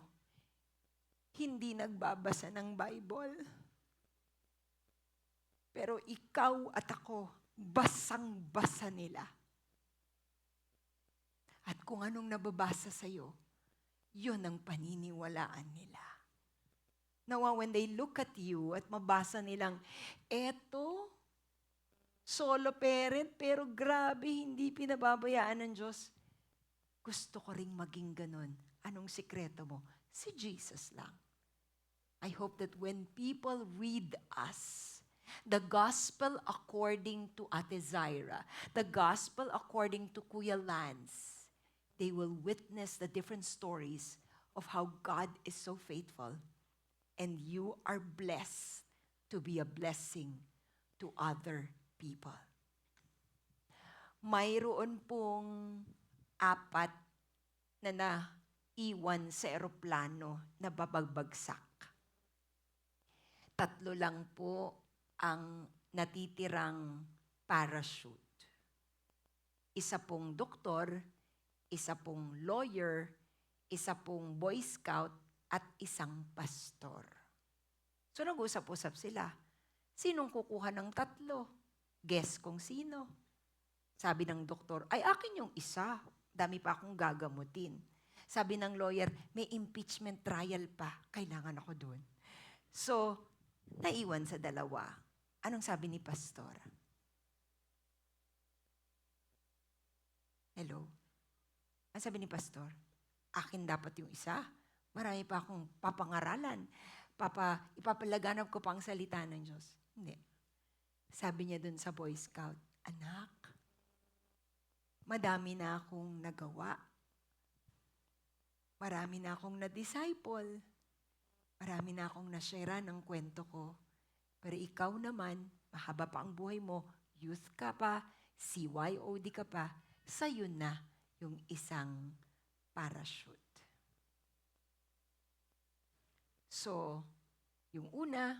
Speaker 5: hindi nagbabasa ng Bible. Pero ikaw at ako, basang-basa nila. At kung anong nababasa sa'yo, yun ang paniniwalaan nila. Now, when they look at you at mabasa nilang, eto, solo parent, pero grabe, hindi pinababayaan ng Diyos. Gusto ko ring maging ganun. Anong sikreto mo? Si Jesus lang. I hope that when people read us, the gospel according to Ate Zaira, the gospel according to Kuya Lance, they will witness the different stories of how God is so faithful and you are blessed to be a blessing to other people. Mayroon pong 4 na naiwan sa eroplano na babagbagsak. 3 lang po ang natitirang parachute. Isa pong doktor, isa pong lawyer, isa pong Boy Scout, at isang pastor. So nag-usap-usap sila. Sinong kukuha ng 3? Guess kung sino. Sabi ng doktor, ay akin yung isa. Dami pa akong gagamutin. Sabi ng lawyer, may impeachment trial pa. Kailangan ako doon. So, naiwan sa 2. Anong sabi ni pastor? Hello? Ang sabi ni pastor, akin dapat yung isa. Marami pa akong papangaralan. Ipapalaganap ko pa ang salita ng Diyos. Hindi. Sabi niya dun sa Boy Scout, anak, madami na akong nagawa. Marami na akong na-disciple. Marami na akong na-share ng kwento ko. Pero ikaw naman, mahaba pa ang buhay mo, youth ka pa, CYOD ka pa, sa'yo na yung isang parachute. So, yung una,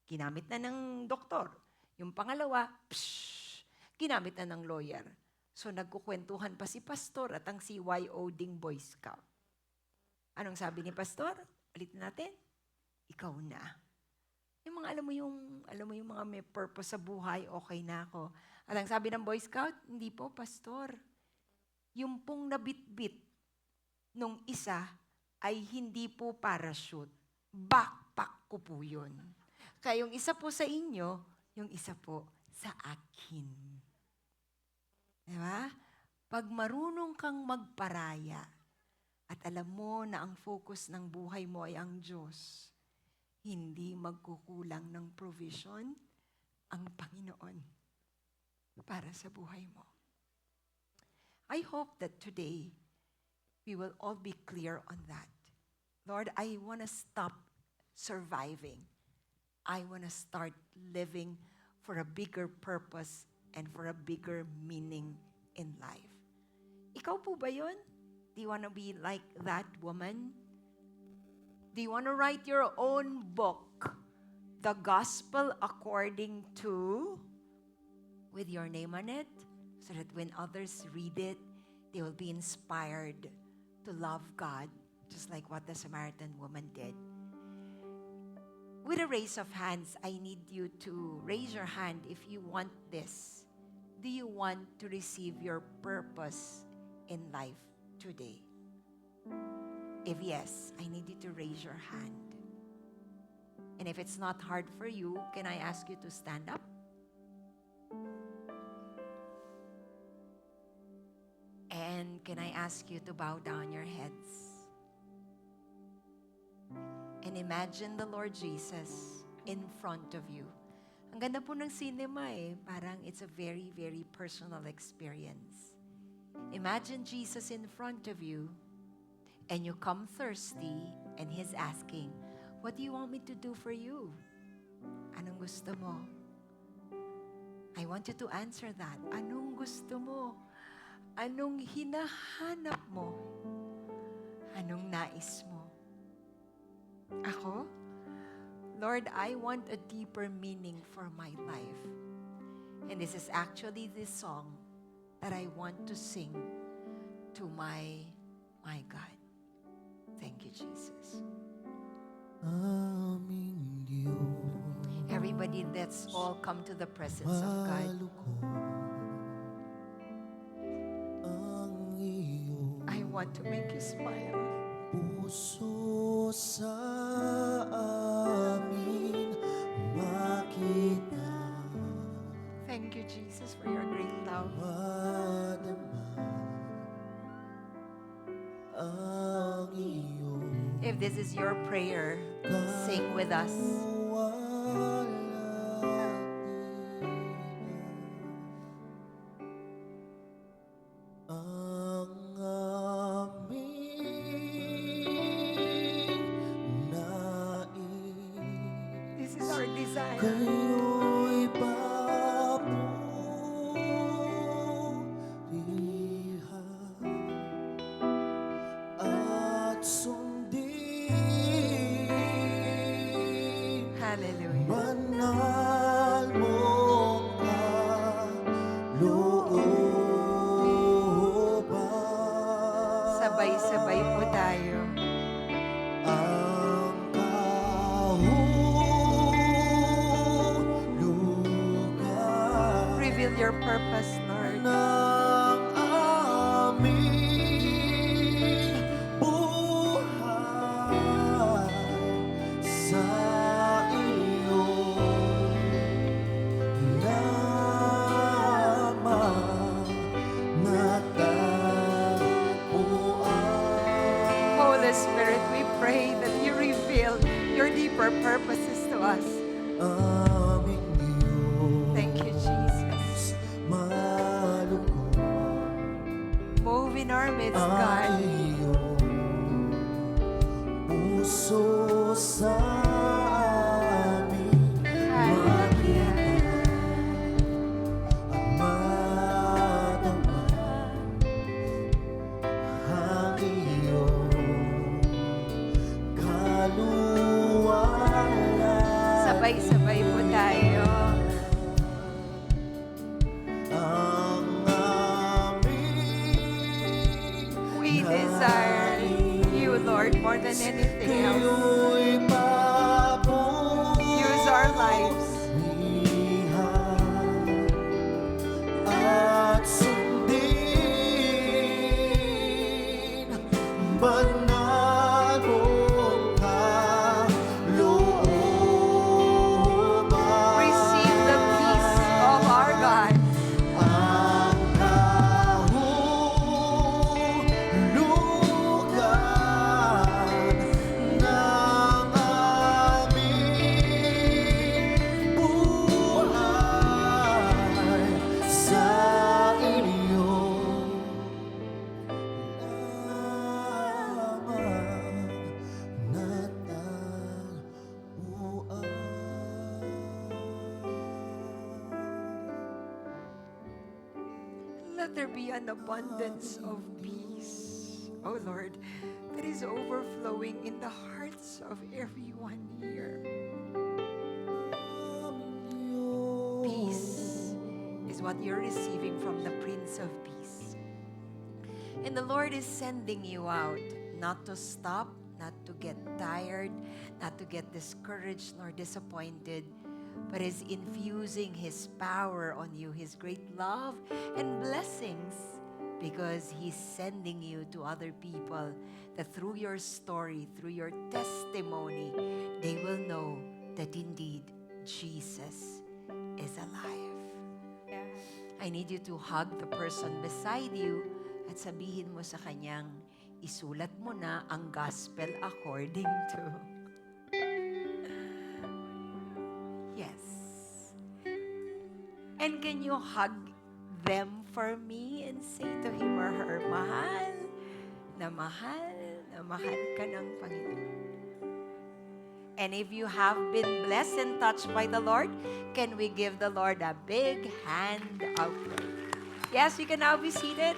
Speaker 5: ginamit na ng doktor. Yung pangalawa, ginamit na ng lawyer. So, nagkukwentuhan pa si pastor at ang CYO ding Boy Scout. Anong sabi ni pastor? Ulitin natin. ikaw na. Yung mga alam mo yung mga may purpose sa buhay, okay na ako. At ang sabi ng Boy Scout, hindi po, pastor. Yung pong nabitbit nung isa ay hindi po parachute. Backpack ko po yun. Kaya yung isa po sa inyo, yung isa po sa akin. Diba? Pag marunong kang magparaya at alam mo na ang focus ng buhay mo ay ang Diyos, hindi magkukulang ng provision ang Panginoon para sa buhay mo. I hope that today we will all be clear on that. Lord, I want to stop surviving. I want to start living for a bigger purpose and for a bigger meaning in life. Ikaw po ba yun? Do you want to be like that woman? Do you want to write your own book, The Gospel According to, with your name on it, so that when others read it, they will be inspired to love God, just like what the Samaritan woman did? With a raise of hands, I need you to raise your hand if you want this. Do you want to receive your purpose in life today? If yes, I need you to raise your hand. And if it's not hard for you, can I ask you to stand up? And can I ask you to bow down your heads? And imagine the Lord Jesus in front of you. Ang ganda po ng cinema parang it's a very, very personal experience. Imagine Jesus in front of you, and you come thirsty, and He's asking, what do you want me to do for you? Anong gusto mo? I want you to answer that. Anong gusto mo? Anong hinahanap mo? Anong nais mo? Ako? Lord, I want a deeper meaning for my life. And this is actually this song that I want to sing to my God. Thank you, Jesus.
Speaker 6: Aming Diyos,
Speaker 5: Everybody, let's all come to the presence of God.
Speaker 6: mahal ko ang iyong
Speaker 5: I want to make you smile.
Speaker 6: puso sa amin makita,
Speaker 5: Thank you, Jesus, for your great love.
Speaker 6: madama ang iyong
Speaker 5: If this is your prayer, sing with us.
Speaker 6: Ang aming nais,
Speaker 5: This is our desire.
Speaker 6: kayo'y papurihan at sundin.
Speaker 5: Hallelujah.
Speaker 6: Banal mong kalooban.
Speaker 5: Sabay-sabay po tayo.
Speaker 6: Ang kahulugan
Speaker 5: Reveal your purpose, Lord.
Speaker 6: ng aming buhay sa iyo lamang natagpuan.
Speaker 5: Holy Spirit, we pray that you reveal your deeper purposes to us.
Speaker 6: Aming Diyos,
Speaker 5: Thank you, Jesus.
Speaker 6: malugod
Speaker 5: Move in our midst,
Speaker 6: ang
Speaker 5: God.
Speaker 6: iyong puso sa amin
Speaker 5: Hallelujah.
Speaker 6: at madama ang iyong kaluwalan.
Speaker 5: Sabay-sabay po tayo.
Speaker 6: Ang aming
Speaker 5: We desire you, Lord, more than anything else.
Speaker 6: kayo'y
Speaker 5: let there be an abundance of peace, oh Lord, that is overflowing in the hearts of everyone here. Peace is what you're receiving from the Prince of Peace. And the Lord is sending you out not to stop, not to get tired, not to get discouraged nor disappointed, but is infusing His power on you, His great love and blessings, because He's sending you to other people that through your story, through your testimony, they will know that indeed Jesus is alive. I need you to hug the person beside you at sabihin mo sa kanyang, isulat mo na ang gospel according to. Yes. And can you hug them for me and say to him or her, mahal na mahal ka ng Panginoon. And if you have been blessed and touched by the Lord, can we give the Lord a big hand of praise? Yes, you can now be seated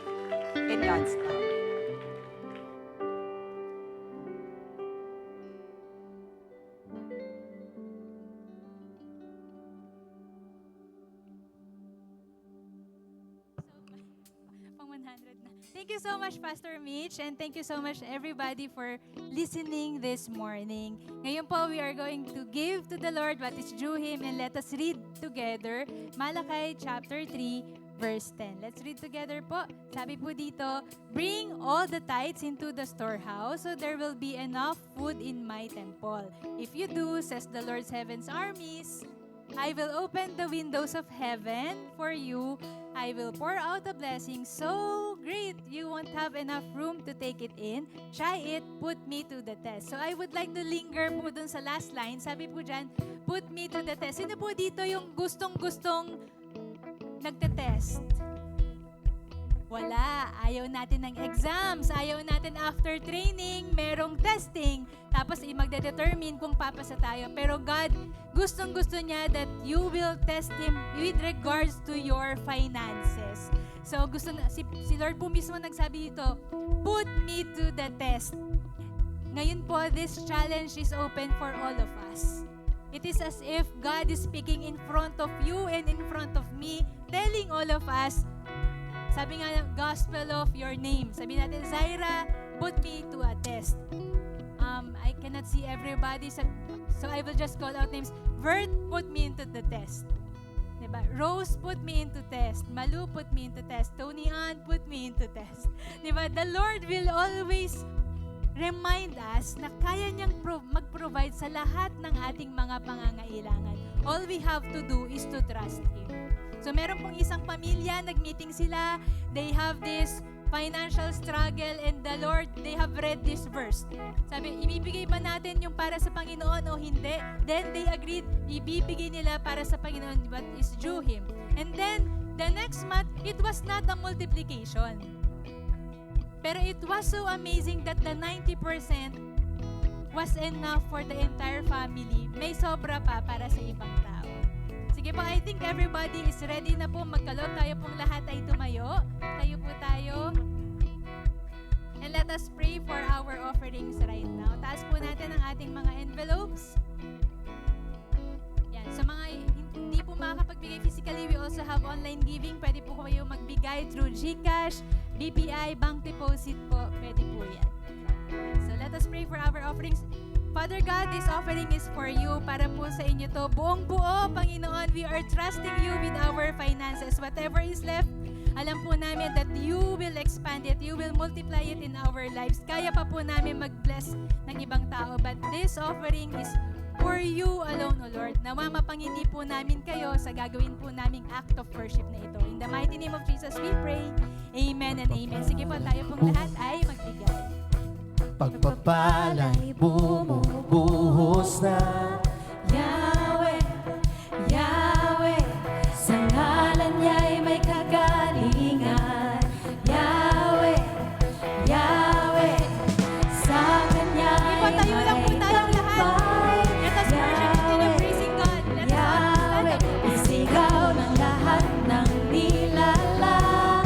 Speaker 5: in God's love.
Speaker 7: Pang 100 na. Thank you so much, Pastor Mitch, and thank you so much, everybody, for listening this morning. Ngayon po, we are going to give to the Lord what is due Him, and let us read together Malakay chapter 3, verse 10. Let's read together po. Sabi po dito, bring all the tithes into the storehouse, so there will be enough food in my temple. If you do, says the Lord's heaven's armies, I will open the windows of heaven for you. I will pour out a blessing so great you won't have enough room to take it in. Try it, put me to the test. So I would like to linger po dun sa last line. Sabi po dyan, put me to the test. Sino po dito yung gustong-gustong nagte-test? Wala. Ayaw natin ng exams. Ayaw natin after training, merong testing. Tapos magde-determine kung papasa tayo. Pero God, gustong-gusto niya that you will test Him with regards to your finances. So gusto na, si Lord po mismo nagsabi dito, put me to the test. Ngayon po, this challenge is open for all of us. It is as if God is speaking in front of you and in front of me, telling all of us, sabi nga ng gospel of your name. Sabi natin, Zaira, put me to a test. I cannot see everybody, so I will just call out names. Vert, put me into the test. Diba? Rose, put me into test. Malu, put me into test. Tony Ann, put me into test. Diba? The Lord will always remind us na kaya niyang mag-provide sa lahat ng ating mga pangangailangan. All we have to do is to trust Him. So meron pong isang pamilya, nag-meeting sila, they have this financial struggle, and the Lord, they have read this verse. Sabi, ibibigay ba natin yung para sa Panginoon o hindi? Then they agreed, ibibigay nila para sa Panginoon what is due Him. And then, the next month, it was not a multiplication. Pero it was so amazing that the 90% was enough for the entire family. May sobra pa para sa ibang tao. Sige po, I think everybody is ready na po magkaloob. Tayo pong lahat ay tumayo. Tayo po tayo. And let us pray for our offerings right now. Taas po natin ang ating mga envelopes. Yan. So mga hindi po makakapagbigay physically, we also have online giving. Pwede po kayo magbigay through GCash, BPI, bank deposit po. Pwede po yan. So let us pray for our offerings. Father God, this offering is for you, para po sa inyo to. Buong-buo, Panginoon, we are trusting you with our finances. Whatever is left, alam po namin that you will expand it, you will multiply it in our lives. Kaya pa po namin mag-bless ng ibang tao. But this offering is for you alone, O Lord. Nawa mapangiti po namin kayo sa gagawin po naming act of worship na ito. In the mighty name of Jesus, we pray. Amen and amen. Sige po, tayo pong lahat ay magbigay.
Speaker 6: Pagpapala'y bumubuhos na
Speaker 3: Yahweh, Yahweh, sa ngalan niya'y may kagalingan. Yahweh, Yahweh, sa Kanya'y
Speaker 7: Ipo, tayo lang po tayong lahat. Let us worship, continue praising God. Let us
Speaker 3: Yahweh, isigaw ng lahat ng nilalang.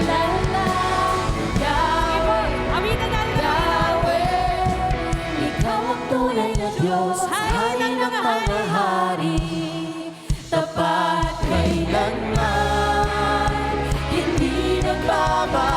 Speaker 3: kailanman. Yahweh,
Speaker 7: Awitan natin.
Speaker 3: Yahweh, ikaw ang tunay na Diyos,
Speaker 7: Hari ng mga
Speaker 3: hari, tapat kailanman, hindi nagbabago.